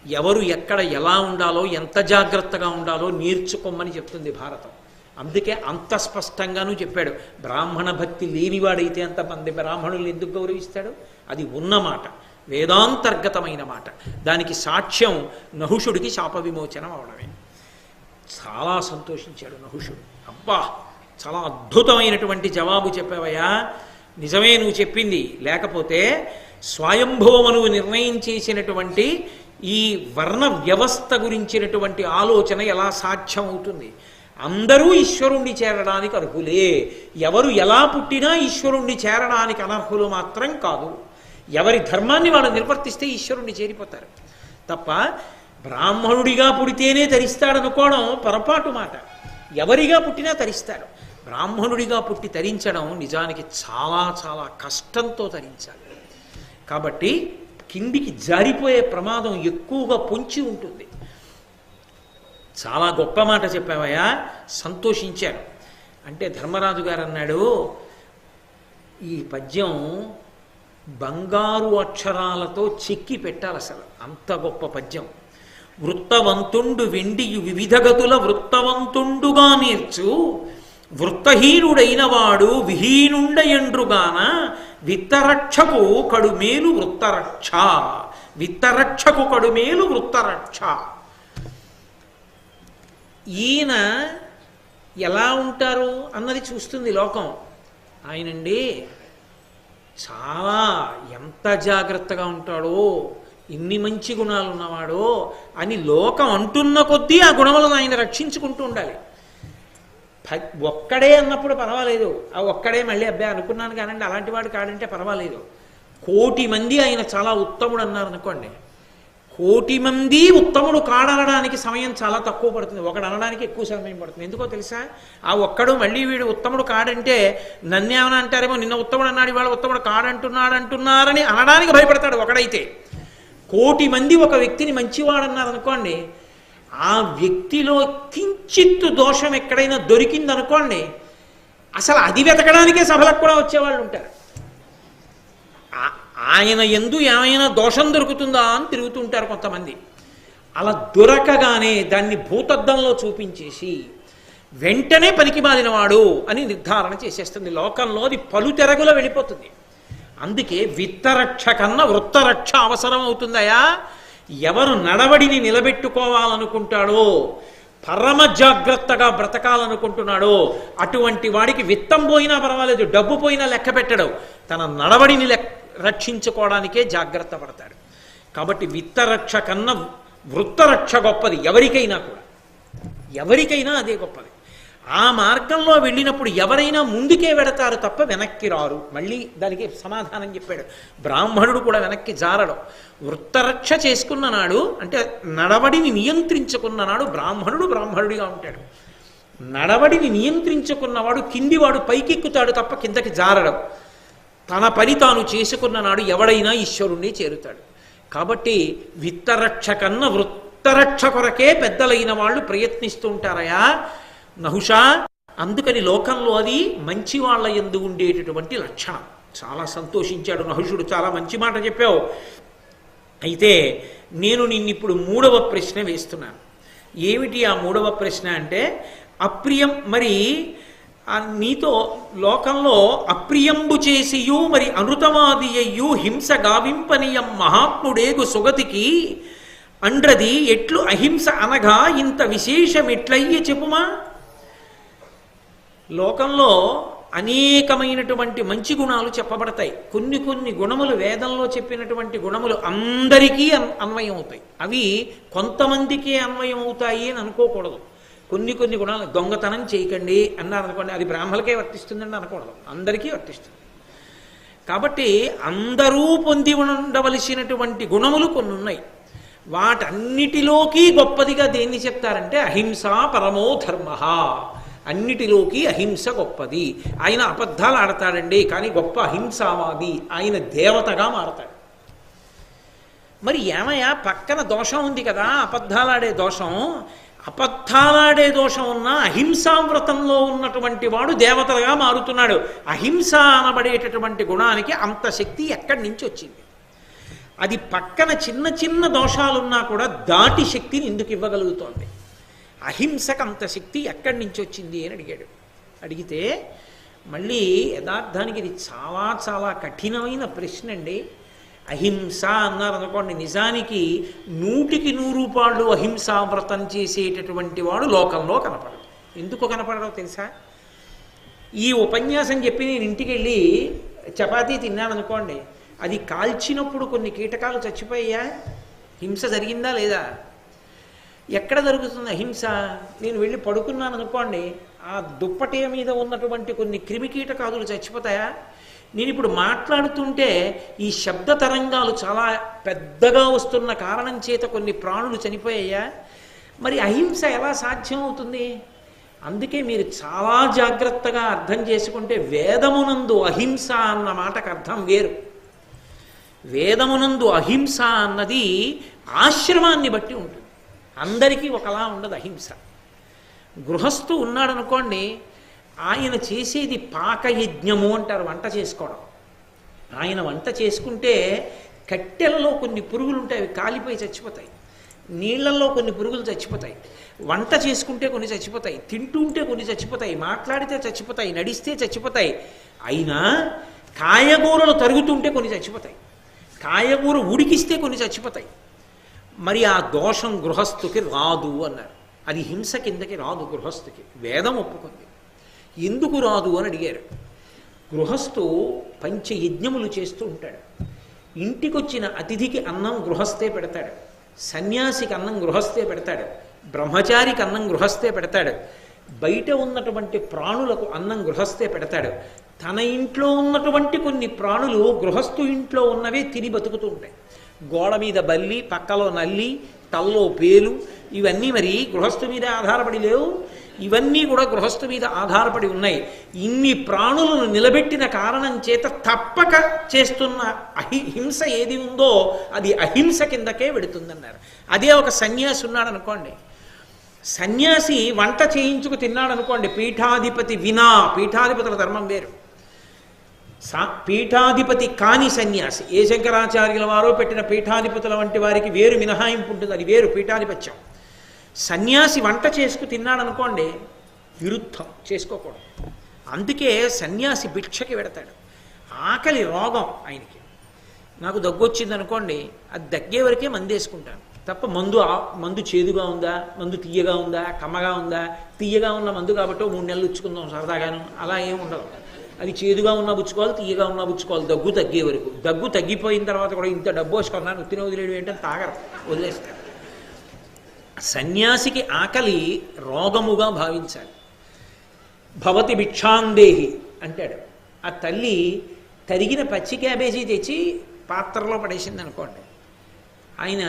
ఎవరు ఎక్కడ ఎలా ఉండాలో, ఎంత జాగ్రత్తగా ఉండాలో నేర్చుకోమని చెప్తుంది భారతం. అందుకే అంత స్పష్టంగానూ చెప్పాడు. బ్రాహ్మణ భక్తి లేనివాడైతే అంతమంది బ్రాహ్మణులు ఎందుకు గౌరవిస్తాడు? అది ఉన్నమాట, వేదాంతర్గతమైన మాట. దానికి సాక్ష్యం నహుషుడికి శాప విమోచనం అవడమే. చాలా సంతోషించాడు నహుషుడు. అబ్బా, చాలా అద్భుతమైనటువంటి జవాబు చెప్పావయ్యా, నిజమే నువ్వు చెప్పింది. లేకపోతే స్వయంభవమనువు నిర్ణయం చేసినటువంటి ఈ వర్ణ వ్యవస్థ గురించినటువంటి ఆలోచన ఎలా సాధ్యం అవుతుంది? అందరూ ఈశ్వరుణ్ణి చేరడానికి అర్హులే. ఎవరు ఎలా పుట్టినా ఈశ్వరుణ్ణి చేరడానికి అనర్హులు మాత్రం కాదు. ఎవరి ధర్మాన్ని వాళ్ళు నిర్వర్తిస్తే ఈశ్వరుణ్ణి చేరిపోతారు తప్ప బ్రాహ్మణుడిగా పుడితేనే తరిస్తాడనుకోవడం పొరపాటు మాట. ఎవరిగా పుట్టినా తరిస్తాడు. బ్రాహ్మణుడిగా పుట్టి తరించడం నిజానికి చాలా చాలా కష్టంతో తరించాలి. కాబట్టి కిందికి జారిపోయే ప్రమాదం ఎక్కువగా పొంచి ఉంటుంది. చాలా గొప్ప మాట చెప్పావయ్యా, సంతోషించాను. అంటే ధర్మరాజు గారు అన్నాడు, ఈ పద్యం బంగారు అక్షరాలతో చెక్కి పెట్టాలి, అసలు అంత గొప్ప పద్యం. వృత్తవంతుండు వెండియు వివిధగతుల వృత్తవంతుండుగా నేర్చు, వృత్తహీనుడైన వాడు విహీనుండయండ్రుగాన, విత్తరక్షకు కడుమేలు వృత్తరక్ష, విత్తరక్షకు కడుమేలు వృత్తరక్ష. ఈయన ఎలా ఉంటారు అన్నది చూస్తుంది లోకం. ఆయనండి చాలా ఎంత జాగ్రత్తగా ఉంటాడో, ఇన్ని మంచి గుణాలు ఉన్నవాడో అని లోకం అంటున్న కొద్దీ ఆ గుణములను ఆయన రక్షించుకుంటూ ఉండాలి. ఒక్కడే అన్నప్పుడు పర్వాలేదు, ఆ ఒక్కడే మళ్ళీ అబ్బాయి అనుకున్నాను కానండి అలాంటి వాడు కాడంటే పర్వాలేదు. 1,000,000 మంది ఆయన చాలా ఉత్తముడు అన్నారు అనుకోండి, 1,000,000 మంది ఉత్తముడు కాడనడానికి సమయం చాలా తక్కువ పడుతుంది, ఒకడు అనడానికి ఎక్కువ సమయం పడుతుంది. ఎందుకో తెలుసా? ఆ ఒక్కడు మళ్ళీ వీడు ఉత్తముడు కాడంటే నన్నేమని అంటారేమో, నిన్న ఉత్తముడు అన్నాడు ఇవాళ ఉత్తముడు కాడంటున్నారని అనడానికి భయపడతాడు ఒకడైతే. 1,000,000 మంది ఒక వ్యక్తిని మంచివాడన్నారు అనుకోండి, ఆ వ్యక్తిలో కించిత్తు దోషం ఎక్కడైనా దొరికిందనుకోండి, అసలు అది వెతకడానికే సభలకు కూడా వచ్చేవాళ్ళు ఉంటారు. ఆయన యందు ఏమైనా దోషం దొరుకుతుందా అని తిరుగుతుంటారు కొంతమంది. అలా దొరకగానే దాన్ని భూతద్దంలో చూపించేసి వెంటనే పనికిమాలినవాడు అని నిర్ధారణ చేసేస్తుంది లోకంలో. అది పలుతెరగులో వెళ్ళిపోతుంది. అందుకే విత్తరక్ష కన్నా వృత్తరక్ష అవసరం అవుతుందయా. ఎవరు నడవడిని నిలబెట్టుకోవాలనుకుంటాడో, పరమ జాగ్రత్తగా బ్రతకాలనుకుంటున్నాడో అటువంటి వాడికి విత్తం పోయినా పర్వాలేదు, డబ్బు పోయినా లెక్క పెట్టడు, తన నడవడిని రక్షించుకోవడానికే జాగ్రత్త పడతాడు. కాబట్టి విత్తరక్ష కన్నా వృత్తరక్ష గొప్పది ఎవరికైనా కూడా, ఎవరికైనా అదే గొప్పది. ఆ మార్గంలో వెళ్ళినప్పుడు ఎవరైనా ముందుకే వెడతారు తప్ప వెనక్కి రారు. మళ్ళీ దానికి సమాధానం చెప్పాడు. బ్రాహ్మణుడు కూడా వెనక్కి జారడం. వృత్తరక్ష చేసుకున్న నాడు అంటే నడవడిని నియంత్రించుకున్న నాడు బ్రాహ్మణుడిగా ఉంటాడు. నడవడిని నియంత్రించుకున్నవాడు కిందివాడు పైకెక్కుతాడు తప్ప కిందకి జారడం. తన పని తాను చేసుకున్న నాడు ఎవడైనా ఈశ్వరుణ్ణి చేరుతాడు. కాబట్టి విత్తరక్ష కన్నా వృత్తరక్ష కొరకే పెద్దలైన వాళ్ళు ప్రయత్నిస్తూ ఉంటారయా నహుషా. అందుకని లోకంలో అది మంచి వాళ్ళ యందు ఉండేటటువంటి లక్షణం. చాలా సంతోషించాడు నహుషుడు. చాలా మంచి మాట చెప్పావు. అయితే నేను నిన్నిప్పుడు 3వ ప్రశ్న వేస్తున్నాను. ఏమిటి ఆ 3వ ప్రశ్న అంటే, అప్రియం మరి నీతో లోకంలో అప్రియంబు చేసియు మరి అనృతమాది అయ్యు హింస గావింపనీయం మహాత్ముడేగు సుగతికి అండ్రది ఎట్లు అహింస అనగా ఇంత విశేషమెట్లయ్యి చెప్పుమా. లోకంలో అనేకమైనటువంటి మంచి గుణాలు చెప్పబడతాయి. కొన్ని కొన్ని గుణములు వేదంలో చెప్పినటువంటి గుణములు అందరికీ అన్వయం అవుతాయి. అవి కొంతమందికే అన్వయం అవుతాయి అని అనుకోకూడదు. కొన్ని కొన్ని గుణాలు, దొంగతనం చేయకండి అన్నారు అనుకోండి, అది బ్రాహ్మణులకే వర్తిస్తుందండి అనకూడదు, అందరికీ వర్తిస్తుంది. కాబట్టి అందరూ పొంది ఉండవలసినటువంటి గుణములు కొన్ని ఉన్నాయి. వాటన్నిటిలోకి గొప్పదిగా దేన్ని చెప్తారంటే అహింస పరమో ధర్మ. అన్నిటిలోకి అహింస గొప్పది. ఆయన అబద్ధాలు ఆడతాడండి కానీ గొప్ప అహింసావాది, ఆయన దేవతగా మారతాడు. మరి ఏమయ్యా పక్కన దోషం ఉంది కదా, అబద్ధాలాడే దోషం. అబద్ధాలాడే దోషం ఉన్న అహింసావ్రతంలో ఉన్నటువంటి వాడు దేవతగా మారుతున్నాడు. అహింస అనబడేటటువంటి గుణానికి అంత శక్తి ఎక్కడి నుంచి వచ్చింది? అది పక్కన చిన్న చిన్న దోషాలున్నా కూడా దాటి శక్తిని ఎందుకు ఇవ్వగలుగుతోంది? అహింసకు అంత శక్తి ఎక్కడి నుంచి వచ్చింది అని అడిగాడు. అడిగితే మళ్ళీ యథార్థానికి ఇది చాలా చాలా కఠినమైన ప్రశ్న అండి. అహింస అన్నారనుకోండి, నిజానికి 100కి 100 అహింసా వ్రతం చేసేటటువంటి వాడు లోకంలో కనపడడు. ఎందుకు కనపడడో తెలుసా? ఈ ఉపన్యాసం చెప్పి నేను ఇంటికి వెళ్ళి చపాతీ తిన్నాను అనుకోండి, అది కాల్చినప్పుడు కొన్ని కీటకాలు చచ్చిపోయా, హింస జరిగిందా లేదా? ఎక్కడ జరుగుతుంది అహింస? నేను వెళ్ళి పడుకున్నాను అనుకోండి, ఆ దుప్పటి మీద ఉన్నటువంటి కొన్ని క్రిమికీటకాదులు చచ్చిపోతాయా? నేను ఇప్పుడు మాట్లాడుతుంటే ఈ శబ్ద తరంగాలు చాలా పెద్దగా వస్తున్న కారణం చేత కొన్ని ప్రాణులు చనిపోయాయా? మరి అహింస ఎలా సాధ్యం అవుతుంది? అందుకే మీరు చాలా జాగ్రత్తగా అర్థం చేసుకుంటే వేదమునందు అహింస అన్న మాటకు అర్థం వేరు. వేదమునందు అహింస అన్నది ఆశ్రమాన్ని బట్టి ఉంటుంది. అందరికీ ఒకలా ఉండదు అహింస. గృహస్థు ఉన్నాడనుకోండి, ఆయన చేసేది పాకయజ్ఞము అంటారు, వంట చేసుకోవడం. ఆయన వంట చేసుకుంటే కట్టెలలో కొన్ని పురుగులు ఉంటాయి, అవి కాలిపోయి చచ్చిపోతాయి. నీళ్లలో కొన్ని పురుగులు చచ్చిపోతాయి. వంట చేసుకుంటే కొన్ని చచ్చిపోతాయి, తింటుంటే కొన్ని చచ్చిపోతాయి, మాట్లాడితే చచ్చిపోతాయి, నడిస్తే చచ్చిపోతాయి. అయినా కాయగూరలు తరుగుతుంటే కొన్ని చచ్చిపోతాయి, కాయగూర ఉడికిస్తే కొన్ని చచ్చిపోతాయి. మరి ఆ దోషం గృహస్థుకి రాదు అన్నారు. అది హింస కిందకి రాదు గృహస్థుకి, వేదం ఒప్పుకుంది. ఎందుకు రాదు అని అడిగారు. గృహస్థు పంచయజ్ఞములు చేస్తూ ఉంటాడు. ఇంటికొచ్చిన అతిథికి అన్నం గృహస్థే పెడతాడు, సన్యాసికి అన్నం గృహస్థే పెడతాడు, బ్రహ్మచారికి అన్నం గృహస్థే పెడతాడు, బయట ఉన్నటువంటి ప్రాణులకు అన్నం గృహస్థే పెడతాడు. తన ఇంట్లో ఉన్నటువంటి కొన్ని ప్రాణులు గృహస్థు ఇంట్లో ఉన్నవే తిని బతుకుతూ ఉంటాయి. గోడ మీద బల్లి, పక్కలో నల్లి, తల్లో పేలు, ఇవన్నీ మరి గృహస్థు మీద ఆధారపడి లేవు. ఇవన్నీ కూడా గృహస్థు మీద ఆధారపడి ఉన్నాయి. ఇన్ని ప్రాణులను నిలబెట్టిన కారణం చేత తప్పక చేస్తున్న హింస ఏది ఉందో అది అహింస కిందకే వెడుతుందన్నారు. అదే ఒక సన్యాసి ఉన్నాడు అనుకోండి, సన్యాసి వంట చేయించుకు తిన్నాడు అనుకోండి, పీఠాధిపతి వినా, పీఠాధిపతుల ధర్మం వేరు. పీఠాధిపతి కాని సన్యాసి, ఏ శంకరాచార్యుల వారో పెట్టిన పీఠాధిపతుల వంటి వారికి వేరు మినహాయింపు ఉంటుంది, అది వేరు పీఠాధిపత్యం. సన్యాసి వంట చేసుకు తిన్నాడు అనుకోండి, విరుద్ధం, చేసుకోకూడదు. అందుకే సన్యాసి భిక్షకి వెడతాడు. ఆకలి రోగం ఆయనకి. నాకు దగ్గొచ్చింది అనుకోండి, అది దగ్గే వరకే మందు వేసుకుంటాను తప్ప మందు చేదుగా ఉందా, మందు తీయగా ఉందా, కమ్మగా ఉందా, తీయగా ఉన్న మందు కాబట్టి 3 నెలలు ఉచ్చుకుందాం సరదాగాను, అలా ఏమి ఉండదు. అది చేదుగా ఉన్నా పుచ్చుకోవాలి, తీయగా ఉన్నా పుచ్చుకోవాలి, దగ్గు తగ్గే వరకు. దగ్గు తగ్గిపోయిన తర్వాత కూడా ఇంత డబ్బు వేసుకున్నాను ఉత్తిన వదిలేడు ఏంటంటే తాగరు, వదిలేస్తారు. సన్యాసికి ఆకలి రోగముగా భావించాలి. భవతి భిక్షాందేహి అంటాడు. ఆ తల్లి తరిగిన పచ్చి క్యాబేజీ తెచ్చి పాత్రలో పడేసింది అనుకోండి, ఆయన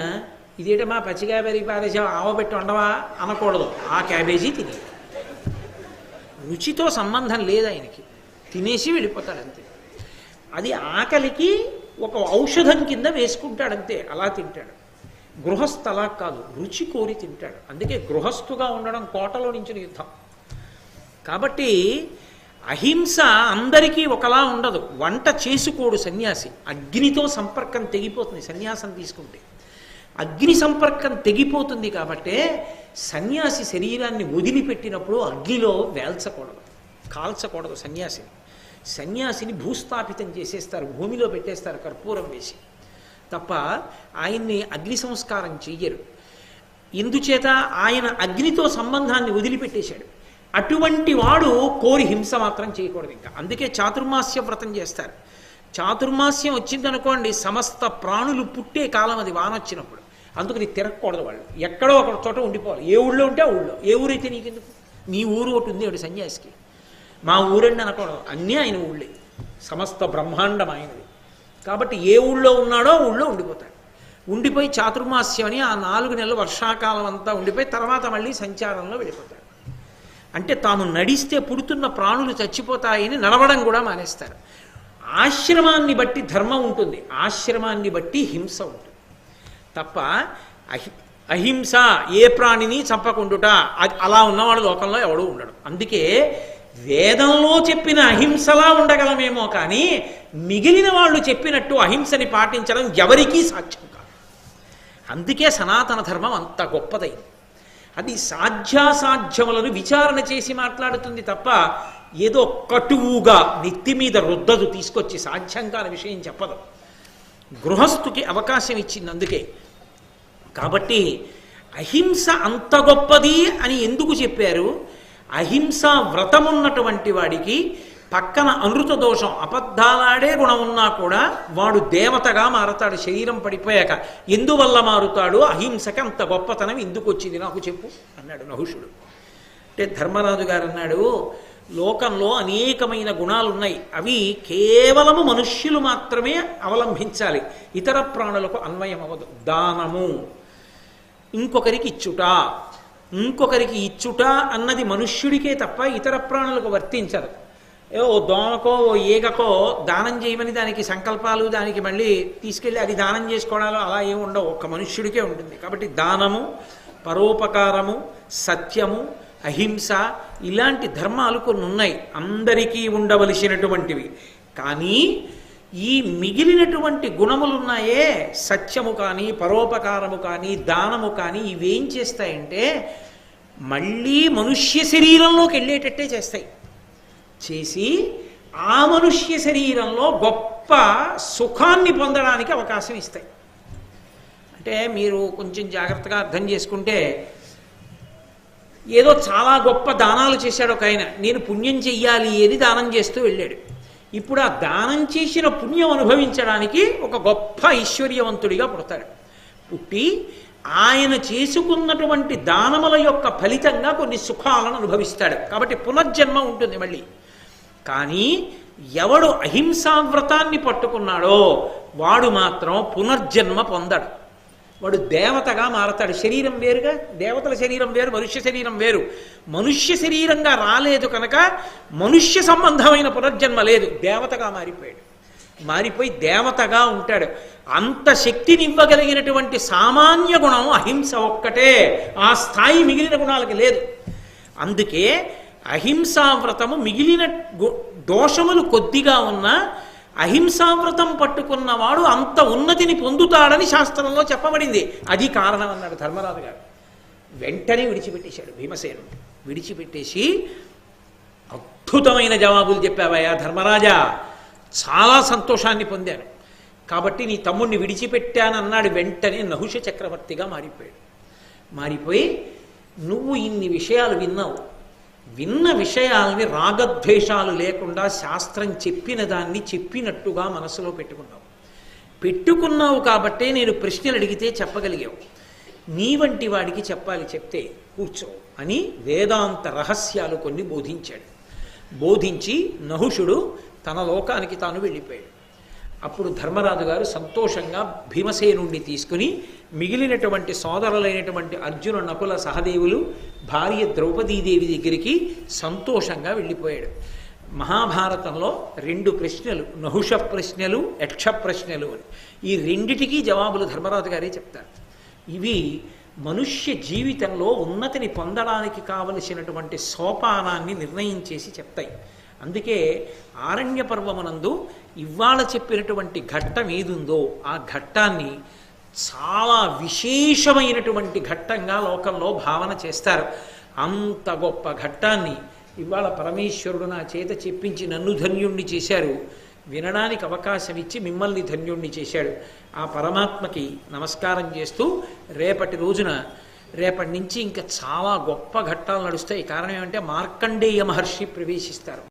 ఇదేటమ్మా పచ్చి క్యాబేజీ పారేసా, ఆవబెట్టి ఉండవా అనకూడదు. ఆ క్యాబేజీ తిని, రుచితో సంబంధం లేదు ఆయనకి, తినేసి వెళ్ళిపోతాడు అంతే. అది ఆకలికి ఒక ఔషధం కింద వేసుకుంటాడంతే, అలా తింటాడు. గృహస్థ అలా కాదు, రుచి కోరి తింటాడు. అందుకే గృహస్థుగా ఉండడం కోటలో నుంచి యుద్ధం. కాబట్టి అహింస అందరికీ ఒకలా ఉండదు. వంట చేసుకోడు సన్యాసి, అగ్నితో సంపర్కం తెగిపోతుంది. సన్యాసం తీసుకుంటే అగ్ని సంపర్కం తెగిపోతుంది. కాబట్టే సన్యాసి శరీరాన్ని వదిలిపెట్టినప్పుడు అగ్నిలో వేల్చకూడదు, కాల్చకూడదు సన్యాసిని. సన్యాసిని భూస్థాపితం చేసేస్తారు, భూమిలో పెట్టేస్తారు కర్పూరం వేసి, తప్ప ఆయన్ని అగ్ని సంస్కారం చెయ్యరు. ఎందుచేత ఆయన అగ్నితో సంబంధాన్ని వదిలిపెట్టేశాడు. అటువంటి వాడు కోరి హింస మాత్రం చేయకూడదు ఇంకా. అందుకే చాతుర్మాస్య వ్రతం చేస్తారు. చాతుర్మాస్యం వచ్చిందనుకోండి, సమస్త ప్రాణులు పుట్టే కాలం అది, వాన వచ్చినప్పుడు. అందుకని తిరగకూడదు వాళ్ళు, ఎక్కడో ఒక చోట ఉండిపోవాలి. ఏ ఊళ్ళో ఉంటే ఆ ఊళ్ళో. ఏ ఊరైతే నీకెందుకు, నీ ఊరు ఒకటి ఉంది ఒకటి సన్యాసికి, మా ఊరండి అనకూడదు. అన్నీ ఆయన ఊళ్ళే, సమస్త బ్రహ్మాండం ఆయనది. కాబట్టి ఏ ఊళ్ళో ఉన్నాడో ఊళ్ళో ఉండిపోతాడు. ఉండిపోయి చాతుర్మాస్యం అని ఆ 4 నెలలు వర్షాకాలం అంతా ఉండిపోయి తర్వాత మళ్ళీ సంచారంలో వెళ్ళిపోతాడు. అంటే తాము నడిస్తే పుడుతున్న ప్రాణులు చచ్చిపోతాయని నడవడం కూడా మానేస్తారు. ఆశ్రమాన్ని బట్టి ధర్మం ఉంటుంది, ఆశ్రమాన్ని బట్టి హింస ఉంటుంది తప్ప అహింస ఏ ప్రాణిని చంపకుండుట అలా ఉన్నవాడు లోకంలో ఎవడూ ఉండడు. అందుకే వేదంలో చెప్పిన అహింసలా ఉండగలమేమో కానీ మిగిలిన వాళ్ళు చెప్పినట్టు అహింసని పాటించడం ఎవరికీ సాధ్యం కాదు. అందుకే సనాతన ధర్మం అంత గొప్పదైంది. అది సాధ్యాసాధ్యములను విచారణ చేసి మాట్లాడుతుంది తప్ప ఏదో కటువుగా నెత్తి మీద రుద్దదు, తీసుకొచ్చి సాధ్యం కాని విషయం చెప్పదు. గృహస్థుకి అవకాశం ఇచ్చింది అందుకే. కాబట్టి అహింస అంత గొప్పది అని ఎందుకు చెప్పారు? అహింసా వ్రతమున్నటువంటి వాడికి పక్కన అనృత దోషం, అబద్ధాలాడే గుణం ఉన్నా కూడా వాడు దేవతగా మారతాడు శరీరం పడిపోయాక. ఎందువల్ల మారుతాడు? అహింసకి అంత గొప్పతనం ఎందుకు వచ్చింది నాకు చెప్పు అన్నాడు నహుషుడు. అంటే ధర్మరాజు గారు అన్నాడు, లోకంలో అనేకమైన గుణాలు ఉన్నాయి. అవి కేవలము మనుష్యులు మాత్రమే అవలంబించాలి, ఇతర ప్రాణులకు అన్వయం అవ్వదు. దానము, ఇంకొకరికి ఇచ్చుట, ఇంకొకరికి ఇచ్చుట అన్నది మనుష్యుడికే తప్ప ఇతర ప్రాణులకు వర్తించదు. ఓ దోమకో ఓ ఈగకో దానం చేయమని దానికి సంకల్పాలు, దానికి మళ్ళీ తీసుకెళ్ళి అది దానం చేసుకోవడాలు అలా ఏమి ఉండవు, ఒక్క మనుష్యుడికే ఉంటుంది. కాబట్టి దానము, పరోపకారము, సత్యము, అహింస ఇలాంటి ధర్మాలు కొన్ని ఉన్నాయి, అందరికీ ఉండవలసినటువంటివి. కానీ ఈ మిగిలినటువంటి గుణములున్నాయే, సత్యము కానీ పరోపకారము కానీ దానము కానీ, ఇవేం చేస్తాయంటే మళ్ళీ మనుష్య శరీరంలోకి వెళ్ళేటట్టే చేస్తాయి. చేసి ఆ మనుష్య శరీరంలో గొప్ప సుఖాన్ని పొందడానికి అవకాశం ఇస్తాయి. అంటే మీరు కొంచెం జాగ్రత్తగా అర్థం చేసుకుంటే, ఏదో చాలా గొప్ప దానాలు చేశాడు ఒక ఆయన, నేను పుణ్యం చెయ్యాలి అని దానం చేస్తూ వెళ్ళాడు. ఇప్పుడు ఆ దానం చేసిన పుణ్యం అనుభవించడానికి ఒక గొప్ప ఐశ్వర్యవంతుడిగా పుడతాడు. పుట్టి ఆయన చేసుకున్నటువంటి దానముల యొక్క ఫలితంగా కొన్ని సుఖాలను అనుభవిస్తాడు. కాబట్టి పునర్జన్మ ఉంటుంది మళ్ళీ. కానీ ఎవడు అహింసావ్రతాన్ని పట్టుకున్నాడో వాడు మాత్రం పునర్జన్మ పొందడు. వాడు దేవతగా మారతాడు. శరీరం వేరుగా, దేవతల శరీరం వేరు, మనుష్య శరీరం వేరు. మనుష్య శరీరంగా రాలేదు కనుక మనుష్య సంబంధమైన పునర్జన్మ లేదు, దేవతగా మారిపోయాడు. మారిపోయి దేవతగా ఉంటాడు. అంత శక్తినివ్వగలిగినటువంటి సామాన్య గుణం అహింస ఒక్కటే, ఆ స్థాయి మిగిలిన గుణాలకి లేదు. అందుకే అహింసావ్రతము మిగిలిన దోషములు కొద్దిగా ఉన్నా అహింసావ్రతం పట్టుకున్నవాడు అంత ఉన్నతిని పొందుతాడని శాస్త్రంలో చెప్పబడింది. అది కారణం అన్నాడు ధర్మరాజు గారు. వెంటనే విడిచిపెట్టేశాడు భీమసేనుడు. విడిచిపెట్టేసి, అద్భుతమైన జవాబులు చెప్పావయ్యా ధర్మరాజా, చాలా సంతోషాన్ని పొందాను, కాబట్టి నీ తమ్ముడిని విడిచిపెట్టానన్నాడు. వెంటనే నహుష చక్రవర్తిగా మారిపోయాడు. మారిపోయి, నువ్వు ఇన్ని విషయాలు విన్నావు, విన్న విషయాలని రాగద్వేషాలు లేకుండా శాస్త్రం చెప్పిన దాన్ని చెప్పినట్టుగా మనసులో పెట్టుకున్నావు కాబట్టే నేను ప్రశ్నలు అడిగితే చెప్పగలిగావు. నీ వంటి వాడికి చెప్పాలి, చెప్తే కూర్చో అని వేదాంత రహస్యాలు కొన్ని బోధించాడు. బోధించి నహుషుడు తన లోకానికి తాను వెళ్ళిపోయాడు. అప్పుడు ధర్మరాజు గారు సంతోషంగా భీమసేనుణ్ణి తీసుకుని మిగిలినటువంటి సోదరులైనటువంటి అర్జున, నకుల, సహదేవులు, భార్య ద్రౌపదీదేవి దగ్గరికి సంతోషంగా వెళ్ళిపోయాడు. మహాభారతంలో 2 ప్రశ్నలు, నహుష ప్రశ్నలు, యక్ష ప్రశ్నలు అని, ఈ రెండిటికీ జవాబులు ధర్మరాజు గారే చెప్తారు. ఇవి మనుష్య జీవితంలో ఉన్నతిని పొందడానికి కావలసినటువంటి సోపానాన్ని నిర్ణయం చేసి చెప్తాయి. అందుకే ఆరణ్య పర్వమునందు ఇవాళ చెప్పినటువంటి ఘట్టం ఏదుందో ఆ ఘట్టాన్ని చాలా విశేషమైనటువంటి ఘట్టంగా లోకంలో భావన చేస్తారు. అంత గొప్ప ఘట్టాన్ని ఇవాళ పరమేశ్వరుడు నా చేత చెప్పించి నన్ను ధన్యుణ్ణి చేశారు, వినడానికి అవకాశం ఇచ్చి మిమ్మల్ని ధన్యుణ్ణి చేశాడు. ఆ పరమాత్మకి నమస్కారం చేస్తూ రేపటి నుంచి ఇంకా చాలా గొప్ప ఘట్టాలు నడుస్తాయి. కారణం ఏమంటే మార్కండేయ మహర్షి ప్రవేశిస్తారు.